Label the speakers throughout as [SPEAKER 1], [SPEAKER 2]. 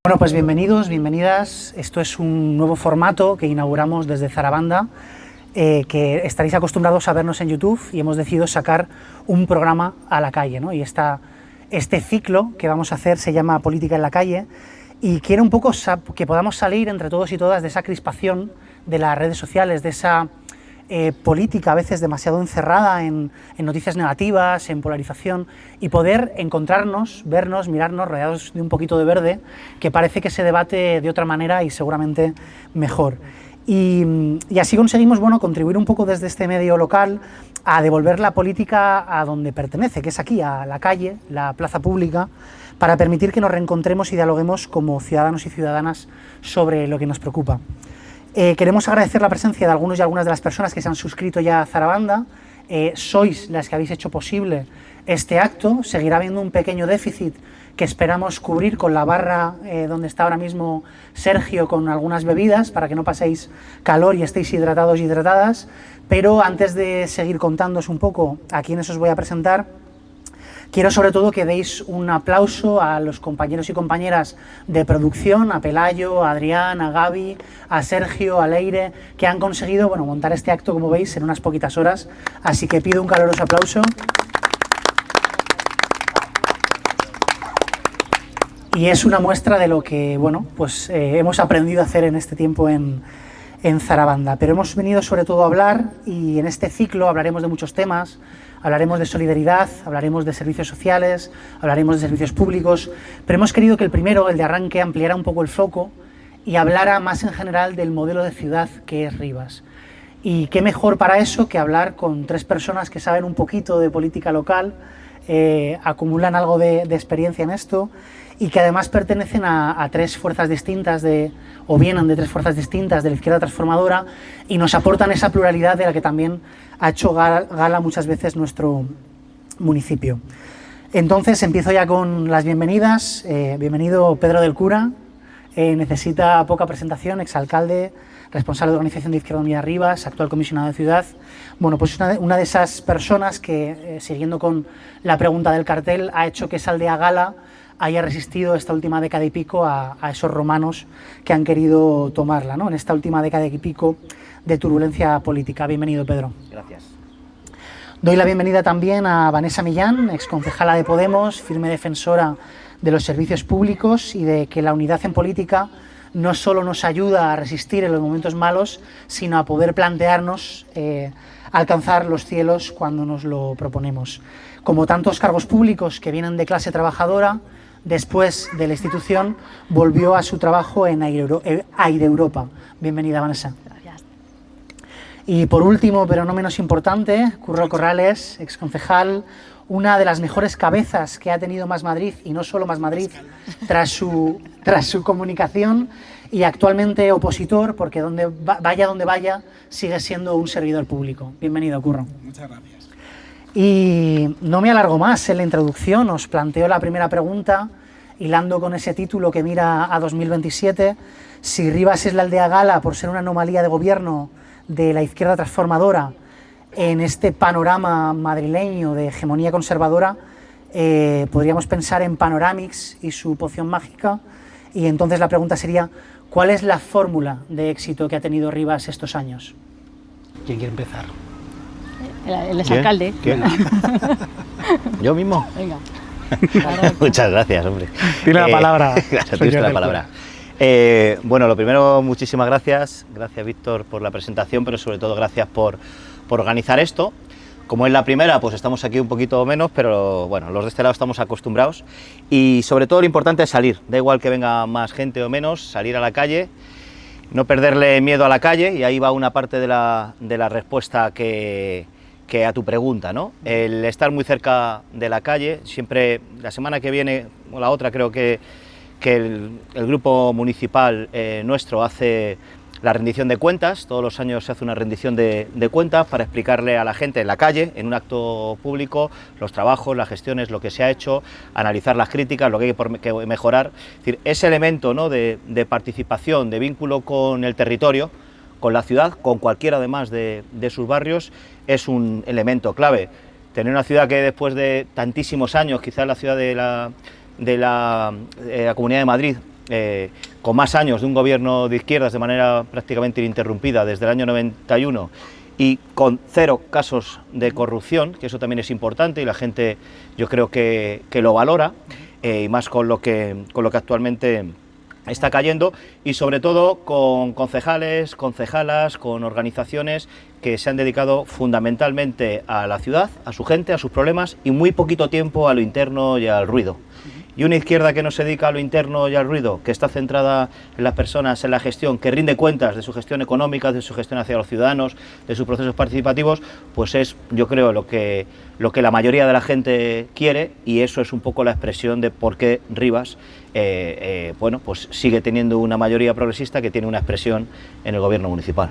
[SPEAKER 1] Bueno, pues bienvenidos, bienvenidas. Esto es un nuevo formato que inauguramos desde Zarabanda, que estaréis acostumbrados a vernos en YouTube y hemos decidido sacar un programa a la calle, ¿no? Y este ciclo que vamos a hacer se llama Política en la calle y quiere un poco que podamos salir entre todos y todas de esa crispación de las redes sociales, de esa política a veces demasiado encerrada en noticias negativas, en polarización, y poder encontrarnos, vernos, mirarnos rodeados de un poquito de verde, que parece que se debate de otra manera y seguramente mejor. Y así conseguimos, bueno, contribuir un poco desde este medio local a devolver la política a donde pertenece, que es aquí, a la calle, la plaza pública, para permitir que nos reencontremos y dialoguemos como ciudadanos y ciudadanas sobre lo que nos preocupa. Queremos agradecer la presencia de algunos y algunas de las personas que se han suscrito ya a Zarabanda. Sois las que habéis hecho posible este acto. Seguirá habiendo un pequeño déficit que esperamos cubrir con la barra donde está ahora mismo Sergio, con algunas bebidas para que no paséis calor y estéis hidratados y hidratadas. Pero antes de seguir contándoos un poco a quiénes os voy a presentar, quiero sobre todo que deis un aplauso a los compañeros y compañeras de producción, a Pelayo, a Adrián, a Gaby, a Sergio, a Leire, que han conseguido, bueno, montar este acto, como veis, en unas poquitas horas. Así que pido un caluroso aplauso. Y es una muestra de lo que, bueno, pues hemos aprendido a hacer en este tiempo en Zarabanda. Pero hemos venido sobre todo a hablar, y en este ciclo hablaremos de muchos temas. Hablaremos de solidaridad, hablaremos de servicios sociales, hablaremos de servicios públicos, pero hemos querido que el primero, el de arranque, ampliara un poco el foco y hablara más en general del modelo de ciudad que es Rivas. Y qué mejor para eso que hablar con tres personas que saben un poquito de política local, acumulan algo de experiencia en esto y que además pertenecen a tres fuerzas distintas, o vienen de tres fuerzas distintas de la izquierda transformadora, y nos aportan esa pluralidad de la que también ha hecho gala muchas veces nuestro municipio. Entonces empiezo ya con las bienvenidas. Bienvenido Pedro del Cura, necesita poca presentación, exalcalde, responsable de organización de Izquierda Unida Rivas, actual comisionado de ciudad. Bueno, pues una de esas personas que, siguiendo con la pregunta del cartel, ha hecho que esa aldea gala haya resistido esta última década y pico a esos romanos que han querido tomarla, ¿no? En esta última década y pico de turbulencia política. Bienvenido, Pedro.
[SPEAKER 2] Gracias.
[SPEAKER 1] Doy la bienvenida también a Vanessa Millán, exconcejala de Podemos, firme defensora de los servicios públicos y de que la unidad en política no solo nos ayuda a resistir en los momentos malos, sino a poder plantearnos alcanzar los cielos cuando nos lo proponemos. Como tantos cargos públicos que vienen de clase trabajadora, después de la institución volvió a su trabajo en Aire Europa. Bienvenida, Vanessa.
[SPEAKER 3] Gracias.
[SPEAKER 1] Y por último, pero no menos importante, Curro Corrales, exconcejal, una de las mejores cabezas que ha tenido Más Madrid, y no solo Más Madrid, tras su comunicación, y actualmente opositor, porque donde vaya, sigue siendo un servidor público. Bienvenido, Curro.
[SPEAKER 4] Muchas gracias.
[SPEAKER 1] Y no me alargo más en la introducción, os planteo la primera pregunta, hilando con ese título que mira a 2027, si Rivas es la aldea gala por ser una anomalía de gobierno de la izquierda transformadora en este panorama madrileño de hegemonía conservadora, podríamos pensar en Panoramix y su poción mágica, y entonces la pregunta sería, ¿cuál es la fórmula de éxito que ha tenido Rivas estos años? ¿Quién quiere empezar?
[SPEAKER 3] El exalcalde.
[SPEAKER 2] ¿Quién? ¿Yo mismo?
[SPEAKER 3] Venga.
[SPEAKER 2] Muchas gracias, hombre.
[SPEAKER 1] Tiene la palabra.
[SPEAKER 2] Claro, tienes la palabra. Bueno, lo primero, muchísimas gracias. Gracias, Víctor, por la presentación, pero sobre todo gracias por organizar esto. Como es la primera, pues estamos aquí un poquito menos, pero bueno, los de este lado estamos acostumbrados. Y sobre todo lo importante es salir. Da igual que venga más gente o menos, salir a la calle, no perderle miedo a la calle, y ahí va una parte de la respuesta que a tu pregunta, ¿no? El estar muy cerca de la calle. Siempre, la semana que viene o la otra, creo que el grupo municipal nuestro hace la rendición de cuentas. Todos los años se hace una rendición de cuentas para explicarle a la gente en la calle, en un acto público, los trabajos, las gestiones, lo que se ha hecho, analizar las críticas, lo que hay que mejorar. Es decir, ese elemento, ¿no?, de participación, de vínculo con el territorio, con la ciudad, con cualquiera además de sus barrios, es un elemento clave. Tener una ciudad que después de tantísimos años, quizás la ciudad de la Comunidad de Madrid, con más años de un gobierno de izquierdas de manera prácticamente ininterrumpida desde el año 91 y con 0 casos de corrupción, que eso también es importante y la gente yo creo que lo valora, y más con lo que actualmente está cayendo, y sobre todo con concejales, concejalas, con organizaciones que se han dedicado fundamentalmente a la ciudad, a su gente, a sus problemas y muy poquito tiempo a lo interno y al ruido. Y una izquierda que no se dedica a lo interno y al ruido, que está centrada en las personas, en la gestión, que rinde cuentas de su gestión económica, de su gestión hacia los ciudadanos, de sus procesos participativos, pues es, yo creo, lo que la mayoría de la gente quiere, y eso es un poco la expresión de por qué Rivas bueno, pues sigue teniendo una mayoría progresista que tiene una expresión en el gobierno municipal.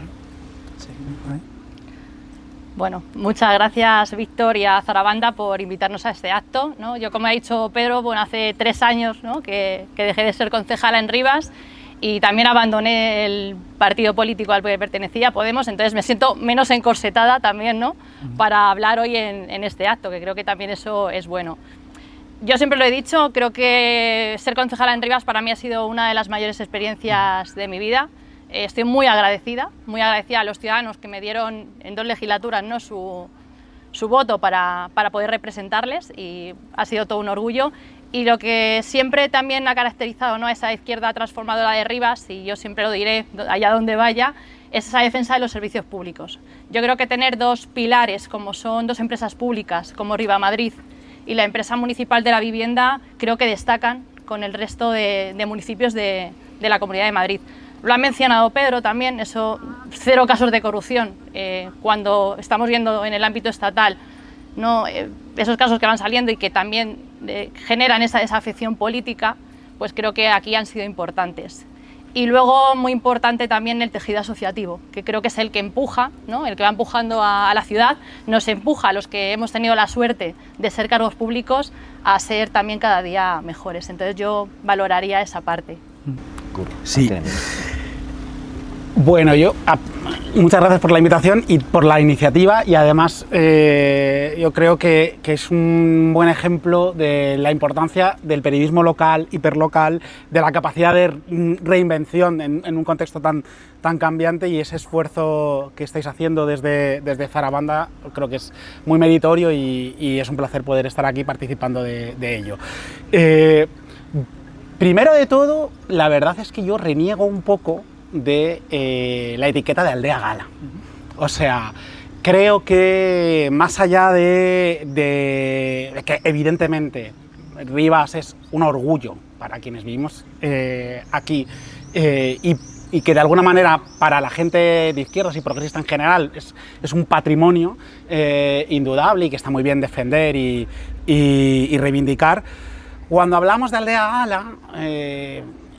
[SPEAKER 3] Bueno, muchas gracias, Víctor, y a Zarabanda por invitarnos a este acto, ¿no? Yo, como ha dicho Pedro, bueno, hace 3 años, ¿no?, que dejé de ser concejala en Rivas y también abandoné el partido político al que pertenecía, Podemos, entonces me siento menos encorsetada también, ¿no?, para hablar hoy en este acto, que creo que también eso es bueno. Yo siempre lo he dicho, creo que ser concejala en Rivas para mí ha sido una de las mayores experiencias de mi vida. Estoy muy agradecida a los ciudadanos que me dieron en 2 legislaturas, ¿no?, su voto para poder representarles, y ha sido todo un orgullo. Y lo que siempre también ha caracterizado, ¿no?, a esa izquierda transformadora de Rivas, y yo siempre lo diré allá donde vaya, es esa defensa de los servicios públicos. Yo creo que tener 2 pilares, como son 2 empresas públicas, como Rivamadrid y la empresa municipal de la vivienda, creo que destacan con el resto de municipios de la Comunidad de Madrid. Lo ha mencionado Pedro también, eso, 0 casos de corrupción. Cuando estamos viendo en el ámbito estatal, ¿no?, esos casos que van saliendo y que también generan esa desafección política, pues creo que aquí han sido importantes. Y luego, muy importante también el tejido asociativo, que creo que es el que empuja, ¿no?, el que va empujando a la ciudad, nos empuja a los que hemos tenido la suerte de ser cargos públicos a ser también cada día mejores. Entonces yo valoraría esa parte.
[SPEAKER 4] Sí. Bueno, muchas gracias por la invitación y por la iniciativa, y además yo creo que es un buen ejemplo de la importancia del periodismo local, hiperlocal, de la capacidad de reinvención en un contexto tan cambiante, y ese esfuerzo que estáis haciendo desde Zarabanda creo que es muy meritorio, y es un placer poder estar aquí participando de ello. Primero de todo, la verdad es que yo reniego un poco de la etiqueta de aldea gala. O sea, creo que más allá de que evidentemente Rivas es un orgullo para quienes vivimos aquí, y que de alguna manera para la gente de izquierdas y progresista en general es un patrimonio indudable y que está muy bien defender y reivindicar. Cuando hablamos de aldea gala,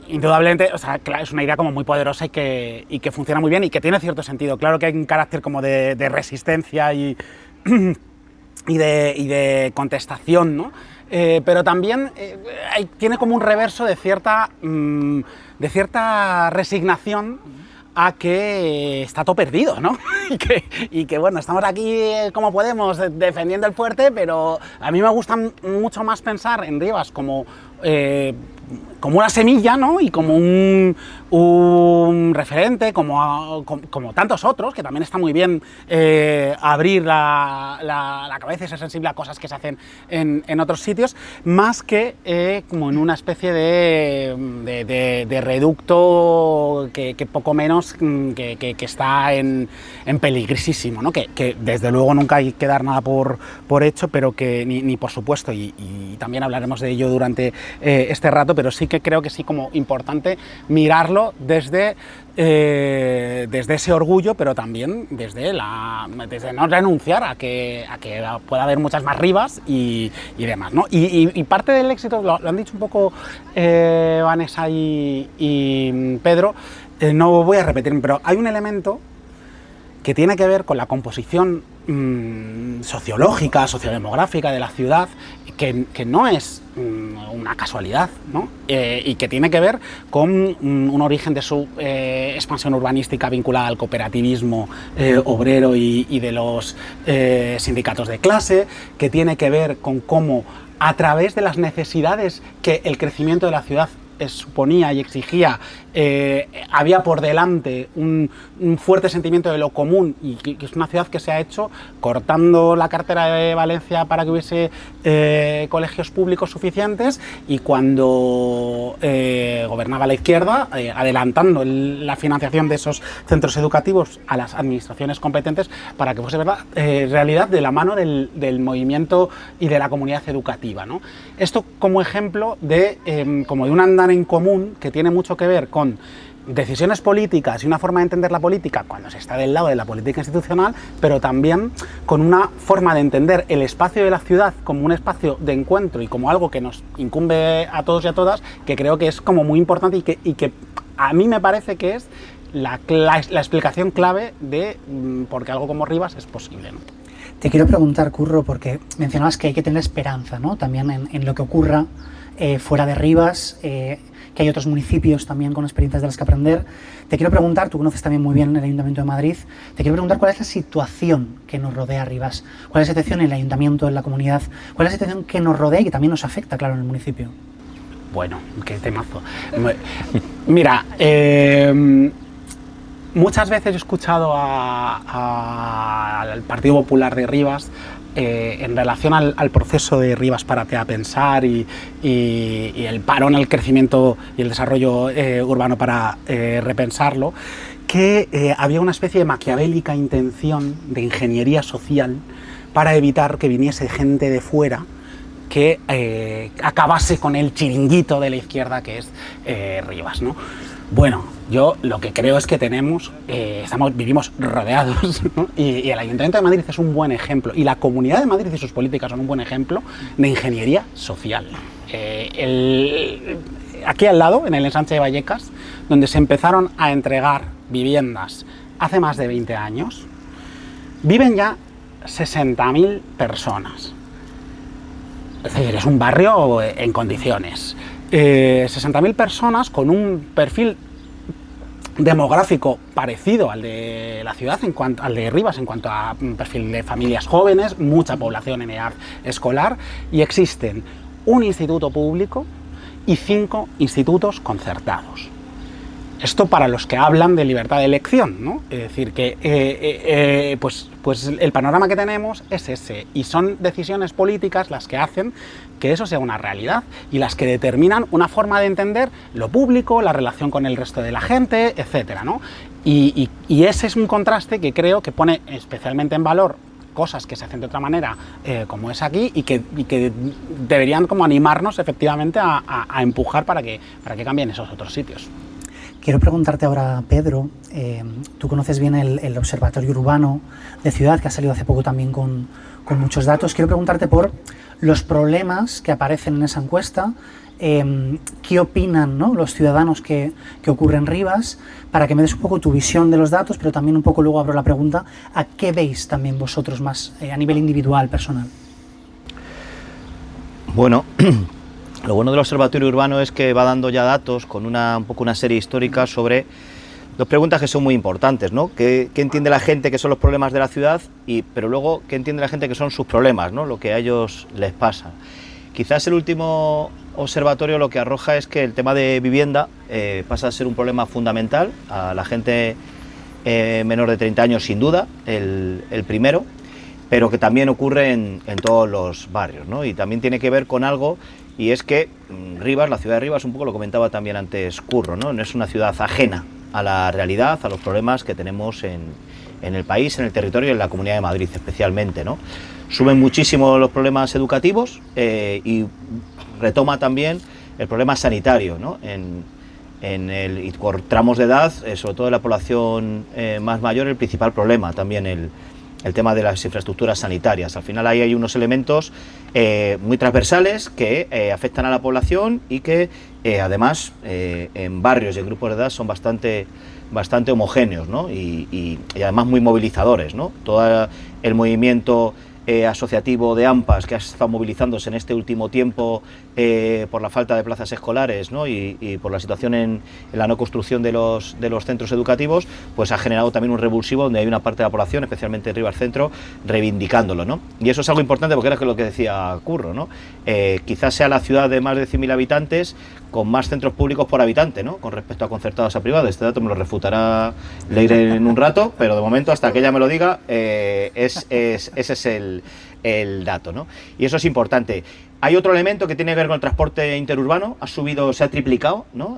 [SPEAKER 4] indudablemente, o sea, claro, es una idea como muy poderosa y que funciona muy bien y que tiene cierto sentido. Claro que hay un carácter como de resistencia y de contestación, ¿no? Pero también tiene como un reverso de cierta resignación a que está todo perdido, ¿no? y que bueno, estamos aquí como podemos defendiendo el fuerte, pero a mí me gusta mucho más pensar en Rivas como una semilla, ¿no?, y como un referente, como tantos otros, que también está muy bien abrir la cabeza y ser sensible a cosas que se hacen en otros sitios, más que como en una especie de reducto que poco menos que está en peligrísimo, ¿no?, que desde luego nunca hay que dar nada por hecho, pero que ni por supuesto, y también hablaremos de ello durante este rato, pero sí que creo que sí como importante mirarlo desde ese orgullo, pero también desde no renunciar a que pueda haber muchas más Rivas y demás, ¿no? Y parte del éxito, lo han dicho un poco Vanessa y Pedro, no voy a repetirme, pero hay un elemento que tiene que ver con la composición sociológica, sociodemográfica de la ciudad, que no es una casualidad, ¿no? Y que tiene que ver con un origen de su expansión urbanística vinculada al cooperativismo obrero y de los sindicatos de clase, que tiene que ver con cómo, a través de las necesidades que el crecimiento de la ciudad suponía y exigía, había por delante un fuerte sentimiento de lo común, y que es una ciudad que se ha hecho cortando la cartera de Valencia para que hubiese colegios públicos suficientes, y cuando gobernaba la izquierda, adelantando la financiación de esos centros educativos a las administraciones competentes para que fuese realidad de la mano del movimiento y de la comunidad educativa, ¿no? Esto como ejemplo de, como de un andar en común que tiene mucho que ver con decisiones políticas y una forma de entender la política cuando se está del lado de la política institucional, pero también con una forma de entender el espacio de la ciudad como un espacio de encuentro y como algo que nos incumbe a todos y a todas, que creo que es como muy importante y que a mí me parece que es la explicación clave de por qué algo como Rivas es posible, ¿no?
[SPEAKER 1] Te quiero preguntar, Curro, porque mencionabas que hay que tener esperanza, ¿no? También en lo que ocurra fuera de Rivas, que hay otros municipios también con experiencias de las que aprender. Te quiero preguntar, tú conoces también muy bien el Ayuntamiento de Madrid, te quiero preguntar cuál es la situación que nos rodea a Rivas, cuál es la situación en el Ayuntamiento, en la comunidad, cuál es la situación que nos rodea y que también nos afecta, claro, en el municipio.
[SPEAKER 4] Bueno, qué temazo. Mira, muchas veces he escuchado al Partido Popular de Rivas en relación al proceso de Rivas Párate a Pensar y el parón al crecimiento y el desarrollo urbano para repensarlo, que había una especie de maquiavélica intención de ingeniería social para evitar que viniese gente de fuera que acabase con el chiringuito de la izquierda que es Rivas, ¿no? Bueno, yo lo que creo es que vivimos rodeados, ¿no? Y el Ayuntamiento de Madrid es un buen ejemplo, y la Comunidad de Madrid y sus políticas son un buen ejemplo de ingeniería social. Aquí al lado, en el ensanche de Vallecas, donde se empezaron a entregar viviendas hace más de 20 años, viven ya 60.000 personas. Es decir, es un barrio en condiciones. 60.000 personas con un perfil demográfico parecido al de la ciudad, al de Rivas en cuanto a un perfil de familias jóvenes, mucha población en edad escolar, y existen un instituto público y 5 institutos concertados. Esto para los que hablan de libertad de elección, ¿no? Es decir, que pues el panorama que tenemos es ese, y son decisiones políticas las que hacen que eso sea una realidad y las que determinan una forma de entender lo público, la relación con el resto de la gente, etcétera, ¿no? Y ese es un contraste que creo que pone especialmente en valor cosas que se hacen de otra manera, como es aquí, y que deberían como animarnos efectivamente a empujar para que cambien esos otros sitios.
[SPEAKER 1] Quiero preguntarte ahora, Pedro, tú conoces bien el Observatorio Urbano de Ciudad, que ha salido hace poco también con muchos datos. Quiero preguntarte por los problemas que aparecen en esa encuesta, qué opinan, ¿no?, los ciudadanos que ocurren en Rivas, para que me des un poco tu visión de los datos, pero también un poco luego abro la pregunta, ¿a qué veis también vosotros más a nivel individual, personal?
[SPEAKER 2] Bueno, lo bueno del Observatorio Urbano es que va dando ya datos con un poco una serie histórica sobre dos preguntas que son muy importantes, ¿no? ¿Qué entiende la gente que son los problemas de la ciudad? Pero luego, ¿qué entiende la gente que son sus problemas, ¿no?, lo que a ellos les pasa? Quizás el último observatorio lo que arroja es que el tema de vivienda pasa a ser un problema fundamental a la gente menor de 30 años, sin duda, el primero, pero que también ocurre en todos los barrios, ¿no? Y también tiene que ver con algo, y es que Rivas, la ciudad de Rivas, un poco lo comentaba también antes Curro, ¿no? No es una ciudad ajena a la realidad, a los problemas que tenemos en el país, en el territorio y en la Comunidad de Madrid especialmente, ¿no? Suben muchísimo los problemas educativos y retoma también el problema sanitario, ¿no? Y por tramos de edad, sobre todo en la población más mayor, el principal problema también el tema de las infraestructuras sanitarias. Al final ahí hay unos elementos muy transversales que afectan a la población y que además en barrios y en grupos de edad son bastante homogéneos, ¿no? y además muy movilizadores, ¿no? Todo el movimiento asociativo de AMPAs que ha estado movilizándose en este último tiempo por la falta de plazas escolares, ¿no? y por la situación en la no construcción de los centros educativos, pues ha generado también un revulsivo donde hay una parte de la población, especialmente en Rivas Centro, reivindicándolo, ¿no? Y eso es algo importante porque era lo que decía Curro, ¿no? Quizás sea la ciudad de más de 100.000 habitantes con más centros públicos por habitante, ¿no? Con respecto a concertados a privados. Este dato me lo refutará Leire en un rato, pero de momento, hasta que ella me lo diga, ese es el dato, ¿no? Y eso es importante. Hay otro elemento que tiene que ver con el transporte interurbano, se ha triplicado, ¿no?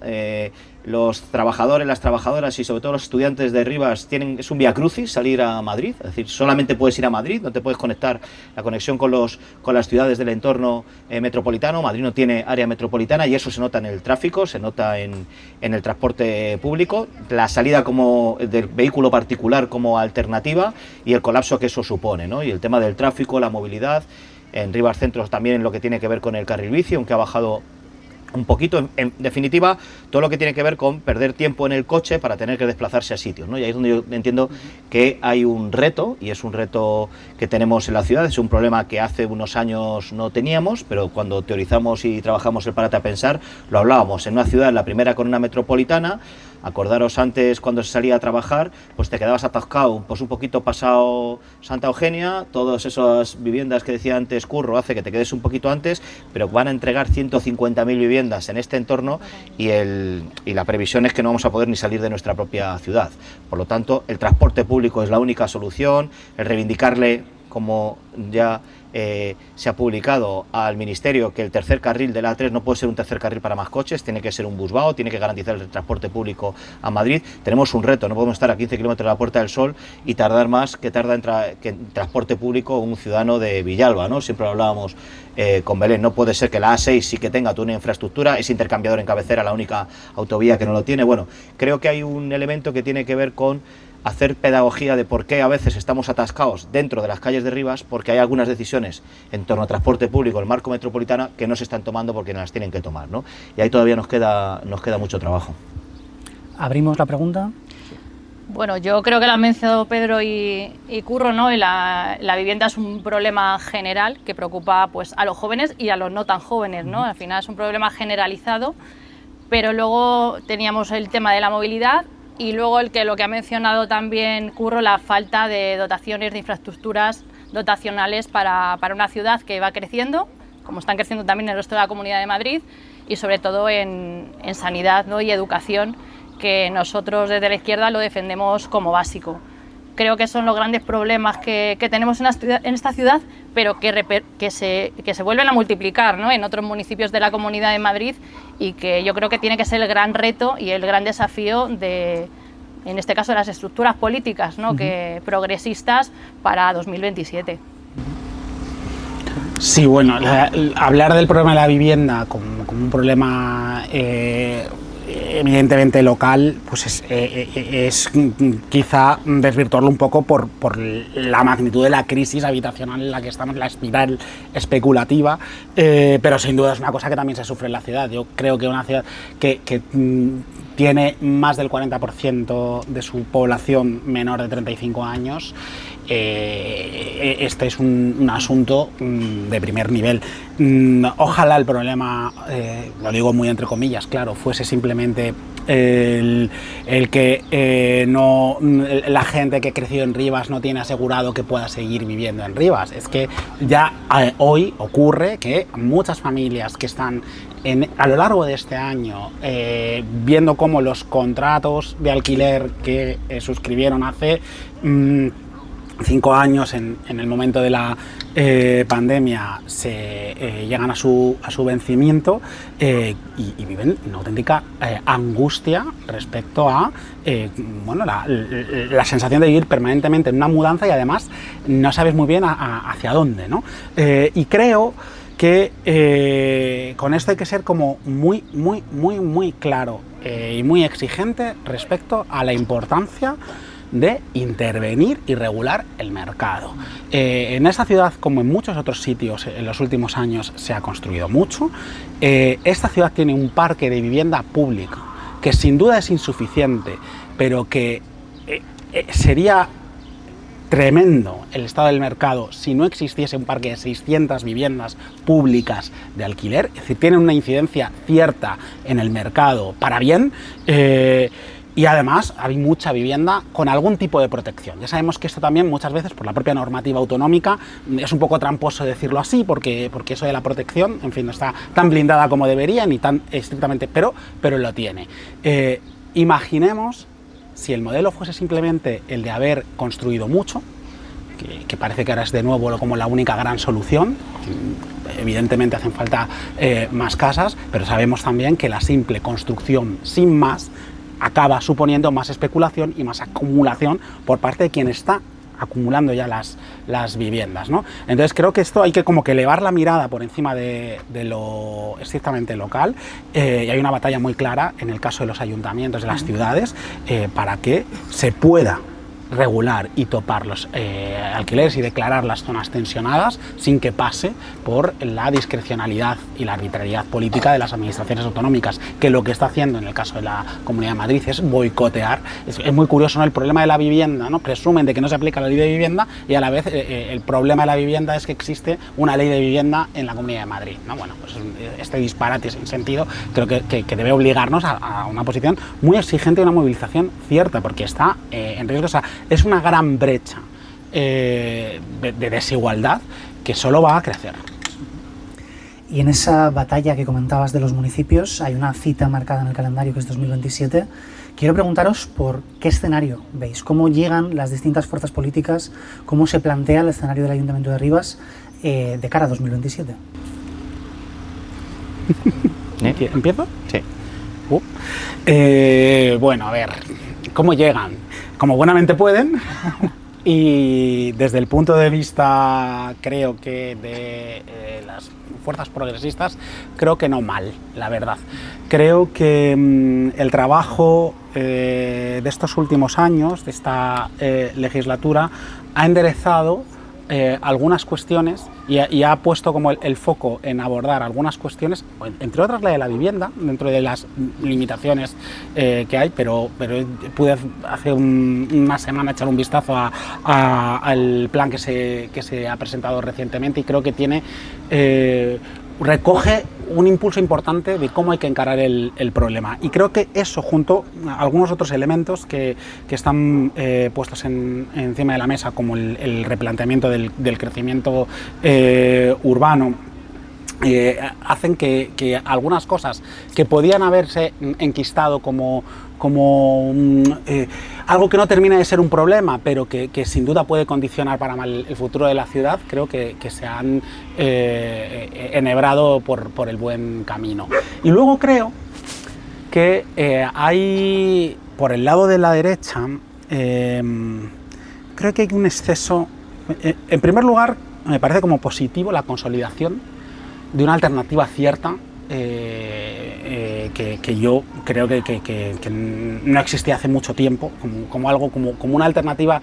[SPEAKER 2] Los trabajadores, las trabajadoras y sobre todo los estudiantes de Rivas es un vía crucis salir a Madrid, es decir, solamente puedes ir a Madrid, no te puedes conectar, la conexión con las ciudades del entorno metropolitano. Madrid no tiene área metropolitana y eso se nota en el tráfico, se nota en el transporte público, la salida del vehículo particular como alternativa y el colapso que eso supone, ¿no? Y el tema del tráfico, la movilidad. En Rivas Centro también en lo que tiene que ver con el carril bici, aunque ha bajado un poquito. En definitiva, todo lo que tiene que ver con perder tiempo en el coche para tener que desplazarse a sitios, ¿no? Y ahí es donde yo entiendo que hay un reto, y es un reto que tenemos en la ciudad, es un problema que hace unos años no teníamos, pero cuando teorizamos y trabajamos el Párate a Pensar, lo hablábamos. En una ciudad, la primera con una metropolitana, acordaros antes cuando se salía a trabajar, pues te quedabas atascado, pues un poquito pasado Santa Eugenia, todas esas viviendas que decía antes Curro hace que te quedes un poquito antes, pero van a entregar 150.000 viviendas en este entorno y la previsión es que no vamos a poder ni salir de nuestra propia ciudad. Por lo tanto, el transporte público es la única solución, el reivindicarle, como ya se ha publicado al Ministerio, que el tercer carril de la A3 no puede ser un tercer carril para más coches, tiene que ser un busvao, tiene que garantizar el transporte público a Madrid. Tenemos un reto, no podemos estar a 15 kilómetros de la Puerta del Sol y tardar más que tarda en transporte público un ciudadano de Villalba, ¿no? Siempre lo hablábamos con Belén, no puede ser que la A6 sí que tenga toda una infraestructura, es intercambiador en cabecera, la única autovía que no lo tiene. Bueno, creo que hay un elemento que tiene que ver con hacer pedagogía de por qué a veces estamos atascados dentro de las calles de Rivas, porque hay algunas decisiones en torno a transporte público, el marco metropolitano, que no se están tomando porque no las tienen que tomar, ¿no? Y ahí todavía nos queda mucho trabajo.
[SPEAKER 1] ¿Abrimos la pregunta?
[SPEAKER 3] Bueno, yo creo que lo han mencionado Pedro y Curro, ¿no? Y la vivienda es un problema general que preocupa, pues, a los jóvenes y a los no tan jóvenes, ¿no? Al final es un problema generalizado, pero luego teníamos el tema de la movilidad. Y luego lo que ha mencionado también Curro, la falta de dotaciones de infraestructuras dotacionales para una ciudad que va creciendo, como están creciendo también el resto de la Comunidad de Madrid, y sobre todo en sanidad, ¿no? Y educación, que nosotros desde la izquierda lo defendemos como básico. Creo que son los grandes problemas que tenemos en esta ciudad, pero que se vuelven a multiplicar, ¿no? En otros municipios de la Comunidad de Madrid, y que yo creo que tiene que ser el gran reto y el gran desafío en este caso, de las estructuras políticas, ¿no? Que progresistas para 2027.
[SPEAKER 4] Sí, bueno, hablar del problema de la vivienda como un problema evidentemente local, pues es quizá desvirtuarlo un poco por la magnitud de la crisis habitacional en la que estamos, la espiral especulativa, pero sin duda es una cosa que también se sufre en la ciudad. Yo creo que una ciudad que tiene más del 40% de su población menor de 35 años, este es un asunto de primer nivel. Ojalá el problema, lo digo muy entre comillas, claro, fuese simplemente el que la gente que ha crecido en Rivas no tiene asegurado que pueda seguir viviendo en Rivas. Es que ya hoy ocurre que muchas familias que están a lo largo de este año viendo cómo los contratos de alquiler que suscribieron hace 5 años en el momento de la pandemia llegan a su vencimiento y viven una auténtica angustia respecto a la sensación de vivir permanentemente en una mudanza y además no sabes muy bien hacia dónde, ¿no? Y creo que con esto hay que ser como muy claro y muy exigente respecto a la importancia de intervenir y regular el mercado. En esta ciudad, como en muchos otros sitios en los últimos años, se ha construido mucho. Esta ciudad tiene un parque de vivienda pública que sin duda es insuficiente, pero que sería tremendo el estado del mercado si no existiese un parque de 600 viviendas públicas de alquiler, es decir, tienen una incidencia cierta en el mercado para bien, y además hay mucha vivienda con algún tipo de protección. Ya sabemos que esto también muchas veces por la propia normativa autonómica es un poco tramposo decirlo así, porque eso de la protección, en fin, no está tan blindada como debería ni tan estrictamente, pero lo tiene. Imaginemos si el modelo fuese simplemente el de haber construido mucho, que parece que ahora es de nuevo como la única gran solución. Evidentemente hacen falta más casas, pero sabemos también que la simple construcción sin más acaba suponiendo más especulación y más acumulación por parte de quien está acumulando ya las viviendas, ¿no? Entonces creo que esto hay que como que elevar la mirada por encima de lo estrictamente local, y hay una batalla muy clara en el caso de los ayuntamientos de las ciudades para que se pueda regular y topar los alquileres y declarar las zonas tensionadas sin que pase por la discrecionalidad y la arbitrariedad política de las administraciones autonómicas, que lo que está haciendo en el caso de la Comunidad de Madrid es boicotear. Es muy curioso, ¿no?, el problema de la vivienda, ¿no? Presumen de que no se aplica la ley de vivienda y a la vez el problema de la vivienda es que existe una ley de vivienda en la Comunidad de Madrid, ¿no? Bueno, pues este disparate sin sentido creo que debe obligarnos a una posición muy exigente y una movilización cierta, porque está en riesgo. O sea, es una gran brecha de desigualdad que solo va a crecer.
[SPEAKER 1] Y en esa batalla que comentabas de los municipios hay una cita marcada en el calendario que es 2027. Quiero preguntaros por qué escenario veis, cómo llegan las distintas fuerzas políticas, cómo se plantea el escenario del Ayuntamiento de Rivas de cara a 2027.
[SPEAKER 4] ¿Empiezo?
[SPEAKER 2] Sí.
[SPEAKER 4] Bueno, a ver, ¿cómo llegan? Como buenamente pueden, y desde el punto de vista, creo que de las fuerzas progresistas, creo que no mal, la verdad. Creo que el trabajo de estos últimos años, de esta legislatura, ha enderezado algunas cuestiones y ha puesto como el foco en abordar algunas cuestiones, entre otras la de la vivienda, dentro de las limitaciones que hay, pero pude hace una semana echar un vistazo al plan que se ha presentado recientemente y creo que tiene recoge un impulso importante de cómo hay que encarar el problema. Y creo que eso, junto a algunos otros elementos que están puestos encima de la mesa, como el replanteamiento del crecimiento urbano, hacen que algunas cosas que podían haberse enquistado como algo que no termina de ser un problema, pero que sin duda puede condicionar para mal el futuro de la ciudad, creo que se han enhebrado por el buen camino. Y luego creo que hay, por el lado de la derecha, creo que hay un exceso. En primer lugar, me parece como positivo la consolidación de una alternativa cierta que yo creo que no existía hace mucho tiempo, como una alternativa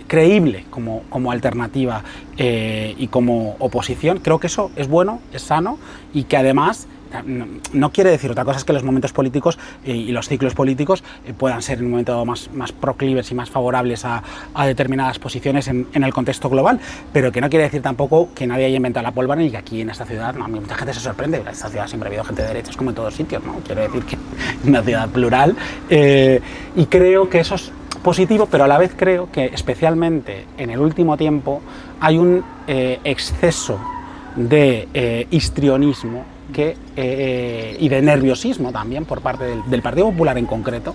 [SPEAKER 4] creíble como alternativa y como oposición. Creo que eso es bueno, es sano y que además no quiere decir otra cosa, es que los momentos políticos y los ciclos políticos puedan ser en un momento más proclives y más favorables a determinadas posiciones en el contexto global, pero que no quiere decir tampoco que nadie haya inventado la pólvora y que aquí en esta ciudad, no, mucha gente se sorprende. En esta ciudad siempre ha habido gente de derechas como en todos sitios, ¿no? Quiero decir que es una ciudad plural y creo que eso es positivo, pero a la vez creo que especialmente en el último tiempo hay un exceso de histrionismo y de nerviosismo también por parte del Partido Popular en concreto,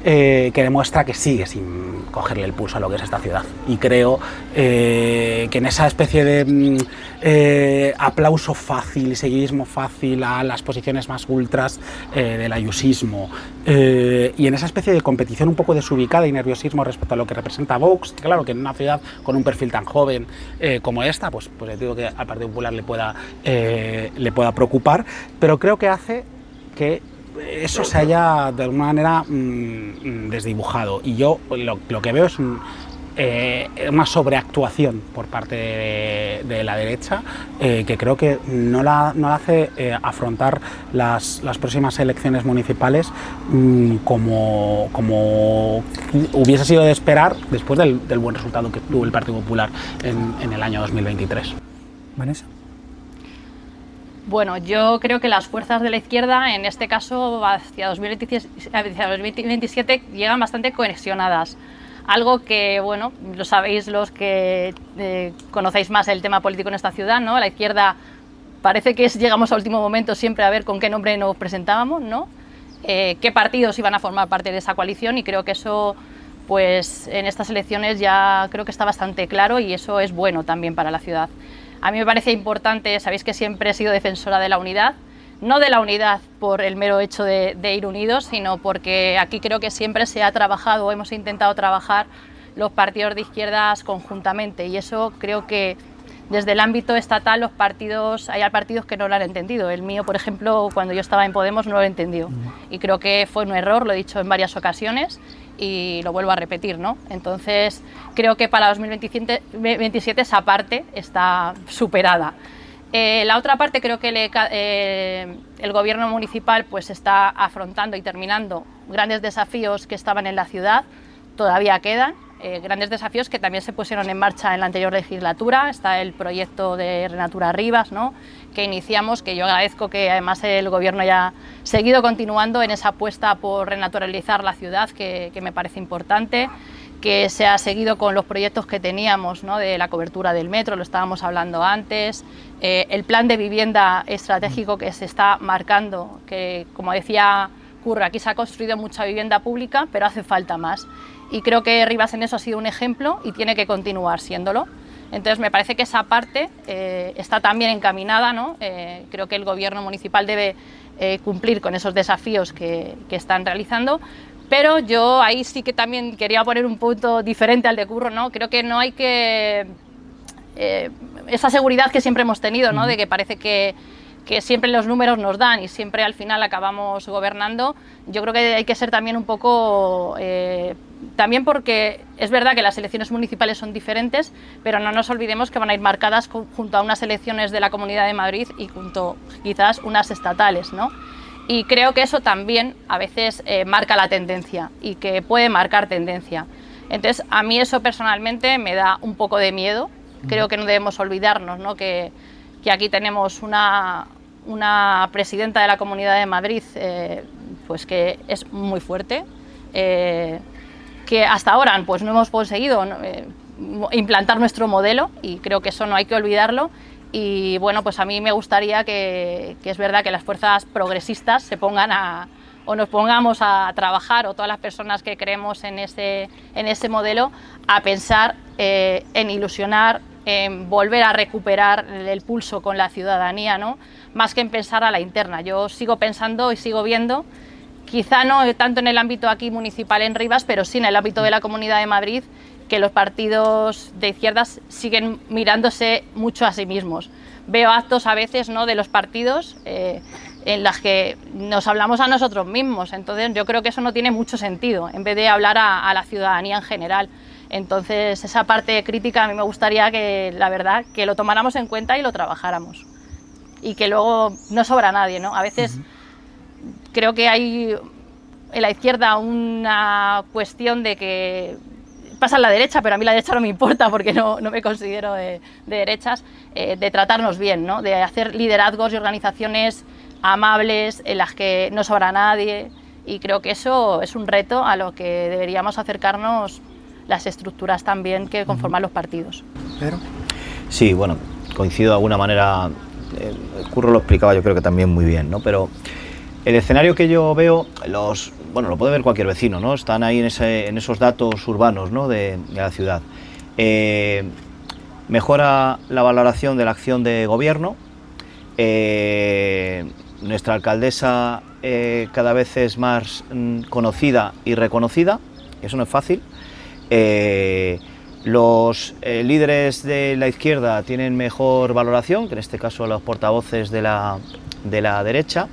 [SPEAKER 4] que demuestra que sigue sin cogerle el pulso a lo que es esta ciudad. Y creo que en esa especie de aplauso fácil y seguidismo fácil a las posiciones más ultras del ayusismo y en esa especie de competición un poco desubicada y nerviosismo respecto a lo que representa Vox, que claro que en una ciudad con un perfil tan joven como esta, pues digo que al Partido Popular le pueda preocupar, pero creo que hace que eso se haya de alguna manera desdibujado, y yo lo que veo es una sobreactuación por parte de la derecha, que creo que no la hace afrontar las próximas elecciones municipales como hubiese sido de esperar después del buen resultado que tuvo el Partido Popular en el año 2023.
[SPEAKER 1] Vanessa.
[SPEAKER 3] Bueno, yo creo que las fuerzas de la izquierda, en este caso hacia 2027, llegan bastante cohesionadas. Algo que, bueno, lo sabéis los que conocéis más el tema político en esta ciudad, ¿no? La izquierda parece que llegamos a último momento siempre a ver con qué nombre nos presentábamos, ¿no? Qué partidos iban a formar parte de esa coalición, y creo que eso, pues en estas elecciones ya creo que está bastante claro, y eso es bueno también para la ciudad. A mí me parece importante, sabéis que siempre he sido defensora de la unidad, no de la unidad por el mero hecho de ir unidos, sino porque aquí creo que siempre se ha trabajado, o hemos intentado trabajar los partidos de izquierdas conjuntamente, y eso creo que desde el ámbito estatal hay partidos que no lo han entendido. El mío, por ejemplo, cuando yo estaba en Podemos no lo entendió, y creo que fue un error, lo he dicho en varias ocasiones y lo vuelvo a repetir, ¿no? Entonces creo que para 2027 esa parte está superada. La otra parte, creo que el gobierno municipal pues está afrontando y terminando grandes desafíos que estaban en la ciudad, todavía quedan, grandes desafíos que también se pusieron en marcha en la anterior legislatura. Está el proyecto de Renatura Rivas, ¿no?, que iniciamos, que yo agradezco que además el gobierno haya seguido continuando en esa apuesta por renaturalizar la ciudad, que me parece importante, que se ha seguido con los proyectos que teníamos, ¿no?, de la cobertura del metro, lo estábamos hablando antes, el plan de vivienda estratégico que se está marcando, que como decía Curro, aquí se ha construido mucha vivienda pública, pero hace falta más, y creo que Rivas en eso ha sido un ejemplo y tiene que continuar siéndolo. Entonces me parece que esa parte está también encaminada, ¿no? Creo que el gobierno municipal debe cumplir con esos desafíos que están realizando, pero yo ahí sí que también quería poner un punto diferente al de Curro, ¿no? Creo que no hay que... esa seguridad que siempre hemos tenido, ¿no?, de que parece que siempre los números nos dan y siempre al final acabamos gobernando. Yo creo que hay que ser también un poco... también porque es verdad que las elecciones municipales son diferentes, pero no nos olvidemos que van a ir marcadas junto a unas elecciones de la Comunidad de Madrid y junto quizás unas estatales, ¿no? Y creo que eso también a veces marca la tendencia y que puede marcar tendencia. Entonces a mí eso personalmente me da un poco de miedo. Creo que no debemos olvidarnos, ¿no?, que aquí tenemos una presidenta de la Comunidad de Madrid pues que es muy fuerte, que hasta ahora pues no hemos conseguido implantar nuestro modelo, y creo que eso no hay que olvidarlo. Y bueno, pues a mí me gustaría que es verdad que las fuerzas progresistas se pongan o nos pongamos a trabajar, o todas las personas que creemos en ese modelo, a pensar en ilusionar, en volver a recuperar el pulso con la ciudadanía, ¿no?, más que en pensar a la interna. Yo sigo pensando y sigo viendo, quizá no tanto en el ámbito aquí municipal en Rivas, pero sí en el ámbito de la Comunidad de Madrid, que los partidos de izquierdas siguen mirándose mucho a sí mismos. Veo actos a veces, ¿no?, de los partidos en las que nos hablamos a nosotros mismos. Entonces yo creo que eso no tiene mucho sentido, en vez de hablar a la ciudadanía en general. Entonces esa parte crítica a mí me gustaría que, la verdad, que lo tomáramos en cuenta y lo trabajáramos. Y que luego no sobra nadie, ¿no? A veces creo que hay en la izquierda una cuestión de que pasa en la derecha, pero a mí la derecha no me importa porque no me considero de derechas, de tratarnos bien, ¿no?, de hacer liderazgos y organizaciones amables en las que no sobra nadie, y creo que eso es un reto a lo que deberíamos acercarnos las estructuras también que conforman los partidos.
[SPEAKER 1] Pedro.
[SPEAKER 2] Sí, bueno, coincido de alguna manera, Curro lo explicaba yo creo que también muy bien, ¿no?, pero el escenario que yo veo, bueno, lo puede ver cualquier vecino, ¿no?, están ahí en esos datos urbanos, ¿no?, de la ciudad. Mejora la valoración de la acción de gobierno, nuestra alcaldesa cada vez es más conocida y reconocida, eso no es fácil. Los líderes de la izquierda tienen mejor valoración, que en este caso los portavoces de la derecha.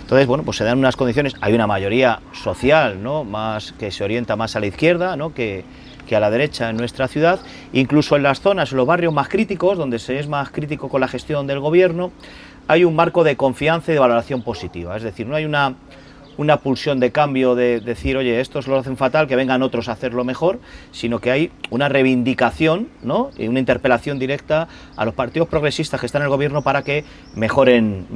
[SPEAKER 2] Entonces, bueno, pues se dan unas condiciones, hay una mayoría social, ¿no?, más que se orienta más a la izquierda, ¿no?, que que a la derecha en nuestra ciudad, incluso en las zonas, en los barrios más críticos, donde se es más crítico con la gestión del gobierno, hay un marco de confianza y de valoración positiva, es decir, no hay una pulsión de cambio de decir, oye, estos lo hacen fatal, que vengan otros a hacerlo mejor, sino que hay una reivindicación, ¿no? Y una interpelación directa a los partidos progresistas que están en el gobierno para que mejoren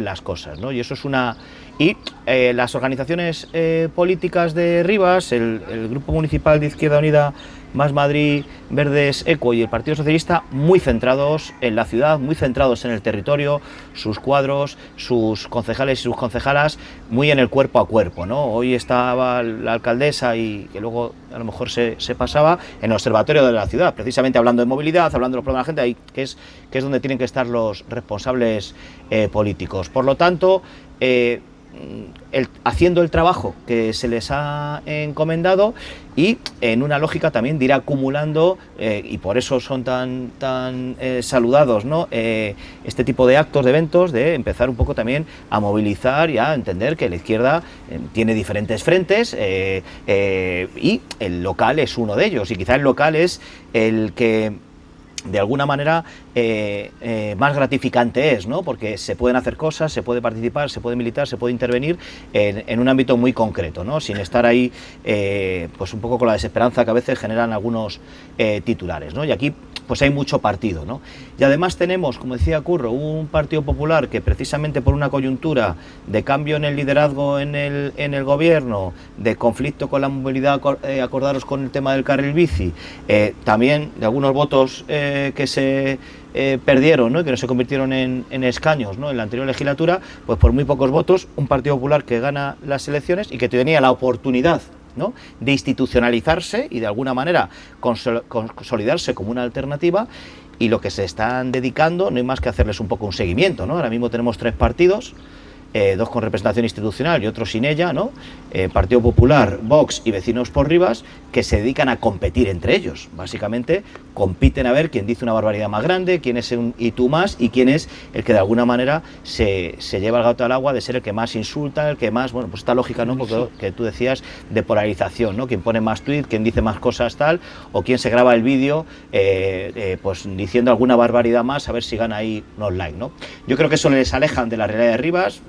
[SPEAKER 2] las cosas, ¿no? Y eso es una... Y las organizaciones políticas de Rivas, el Grupo Municipal de Izquierda Unida Más Madrid, Verdes, ECO y el Partido Socialista, muy centrados en la ciudad, muy centrados en el territorio, sus cuadros, sus concejales y sus concejalas, muy en el cuerpo a cuerpo, ¿no? Hoy estaba la alcaldesa y que luego a lo mejor se pasaba en el observatorio de la ciudad, precisamente hablando de movilidad, hablando de los problemas de la gente, ahí, que es donde tienen que estar los responsables políticos. Por lo tanto, haciendo el trabajo que se les ha encomendado y en una lógica también de ir acumulando, y por eso son tan saludados, ¿no? Este tipo de actos, de eventos, de empezar un poco también a movilizar y a entender que la izquierda tiene diferentes frentes y el local es uno de ellos, y quizá el local es el que de alguna manera más gratificante es, ¿no? Porque se pueden hacer cosas, se puede participar, se puede militar, se puede intervenir en un ámbito muy concreto, ¿no? Sin estar ahí pues un poco con la desesperanza que a veces generan algunos titulares, ¿no? Y aquí pues hay mucho partido, ¿no? Y además tenemos, como decía Curro, un Partido Popular que precisamente por una coyuntura de cambio en el liderazgo en el gobierno, de conflicto con la movilidad, acordaros con el tema del carril bici, también de algunos votos que se perdieron, ¿no? Y que no se convirtieron en escaños, ¿no? En la anterior legislatura, pues por muy pocos votos, un Partido Popular que gana las elecciones y que tenía la oportunidad, ¿no? De institucionalizarse y de alguna manera consolidarse como una alternativa, y lo que se están dedicando no hay más que hacerles un poco un seguimiento, ¿no? Ahora mismo tenemos 3 partidos, 2 con representación institucional y otro sin ella, ¿no? Partido Popular, Vox y Vecinos por Rivas, que se dedican a competir entre ellos. Básicamente compiten a ver quién dice una barbaridad más grande, quién es un y tú más, y quién es el que de alguna manera se lleva el gato al agua de ser el que más insulta, el que más, bueno, pues esta lógica, ¿no? Porque que tú decías de polarización, ¿no? Quien pone más tweet, quien dice más cosas tal, o quien se graba el vídeo pues diciendo alguna barbaridad más, a ver si gana ahí unos likes, ¿no? Yo creo que eso les alejan de la realidad de Rivas.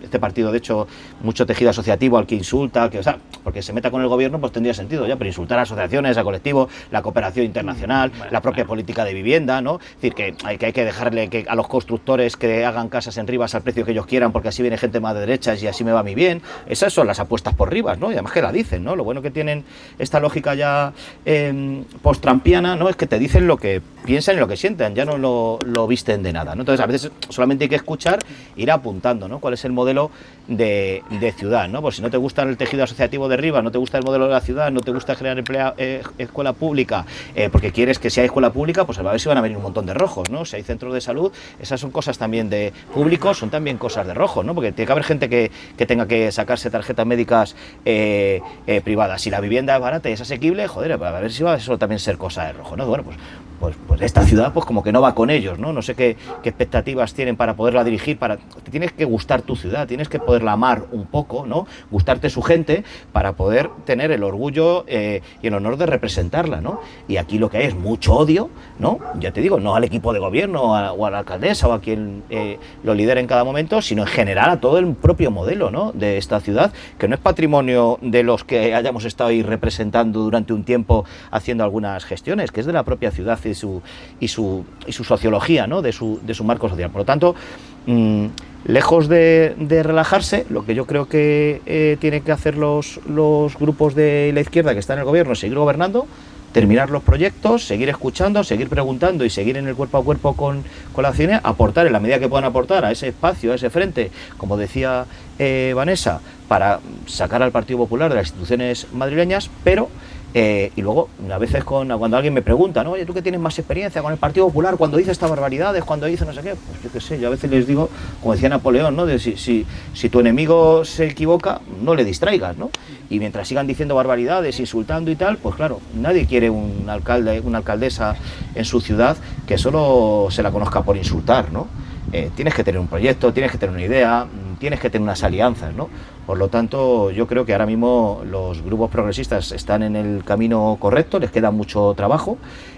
[SPEAKER 2] Este partido, de hecho, mucho tejido asociativo al que insulta, que, o sea, porque se meta con el gobierno, pues tendría sentido ya, pero insultar a asociaciones, a colectivos, la cooperación internacional, la propia política de vivienda, ¿no? Es decir, que hay que dejarle que a los constructores que hagan casas en Rivas al precio que ellos quieran, porque así viene gente más de derechas y así me va a mí bien. Esas son las apuestas por Rivas, ¿no? Y además que la dicen, ¿no? Lo bueno que tienen esta lógica ya post-trampiana, ¿no? Es que te dicen lo que piensan y lo que sienten, ya no lo visten de nada, ¿no? Entonces, a veces solamente hay que escuchar, ir apuntando, ¿no? Cuál es el modelo de ciudad, ¿no? Pues si no te gusta el tejido asociativo de Rivas, no te gusta el modelo de la ciudad, no te gusta generar escuela pública, porque quieres que sea escuela pública, pues a ver si van a venir un montón de rojos, ¿no? Si hay centros de salud, esas son cosas también de públicos, son también cosas de rojos, ¿no? Porque tiene que haber gente que tenga que sacarse tarjetas médicas privadas. Si la vivienda es barata y es asequible, joder, a ver si va a eso también ser cosa de rojo, ¿no? Bueno, pues esta ciudad pues como que no va con ellos, ¿no? No sé qué expectativas tienen para poderla dirigir, te tienes que gustar tu ciudad, tienes que poderla amar un poco, ¿no? Gustarte su gente para poder tener el orgullo y el honor de representarla, ¿no? Y aquí lo que hay es mucho odio, ¿no? Ya te digo, no al equipo de gobierno o a la alcaldesa o a quien lo lidera en cada momento, sino en general a todo el propio modelo, ¿no? De esta ciudad, que no es patrimonio de los que hayamos estado ahí representando durante un tiempo haciendo algunas gestiones, que es de la propia ciudad y su sociología, ¿no? De su marco social. Por lo tanto, lejos de relajarse, lo que yo creo que tienen que hacer los grupos de la izquierda que están en el gobierno es seguir gobernando, terminar los proyectos, seguir escuchando, seguir preguntando y seguir en el cuerpo a cuerpo con la ciudadanía, aportar en la medida que puedan aportar a ese espacio, a ese frente, como decía Vanessa, para sacar al Partido Popular de las instituciones madrileñas, pero y luego a veces cuando alguien me pregunta, ¿no? Oye, ¿tú que tienes más experiencia con el Partido Popular cuando dice estas barbaridades, cuando dice no sé qué? Pues yo qué sé, yo a veces les digo, como decía Napoleón, ¿no? De si tu enemigo se equivoca, no le distraigas, ¿no? Y mientras sigan diciendo barbaridades, insultando y tal, pues claro, nadie quiere un alcalde, una alcaldesa en su ciudad que solo se la conozca por insultar, ¿no? Tienes que tener un proyecto, tienes que tener una idea, tienes que tener unas alianzas, ¿no? Por lo tanto, yo creo que ahora mismo los grupos progresistas están en el camino correcto, les queda mucho trabajo,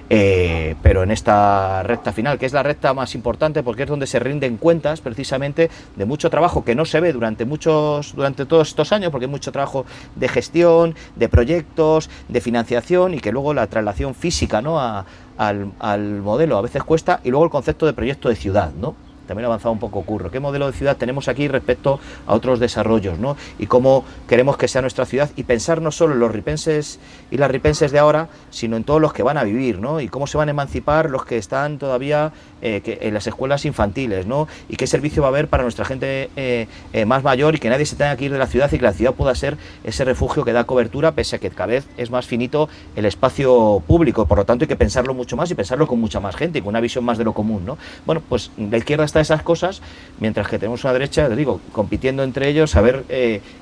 [SPEAKER 2] pero en esta recta final, que es la recta más importante porque es donde se rinden cuentas precisamente de mucho trabajo que no se ve durante todos estos años, porque hay mucho trabajo de gestión, de proyectos, de financiación, y que luego la traslación física, ¿no?, al modelo a veces cuesta, y luego el concepto de proyecto de ciudad, ¿no? También ha avanzado un poco Curro. ¿Qué modelo de ciudad tenemos aquí respecto a otros desarrollos, ¿no? Y cómo queremos que sea nuestra ciudad, y pensar no solo en los ripenses y las ripenses de ahora, sino en todos los que van a vivir, ¿no? Y cómo se van a emancipar los que están todavía en las escuelas infantiles, ¿no? Y qué servicio va a haber para nuestra gente más mayor, y que nadie se tenga que ir de la ciudad, y que la ciudad pueda ser ese refugio que da cobertura, pese a que cada vez es más finito el espacio público. Por lo tanto, hay que pensarlo mucho más y pensarlo con mucha más gente y con una visión más de lo común, ¿no? Bueno, pues la izquierda está esas cosas, mientras que tenemos una derecha, les digo, compitiendo entre ellos a ver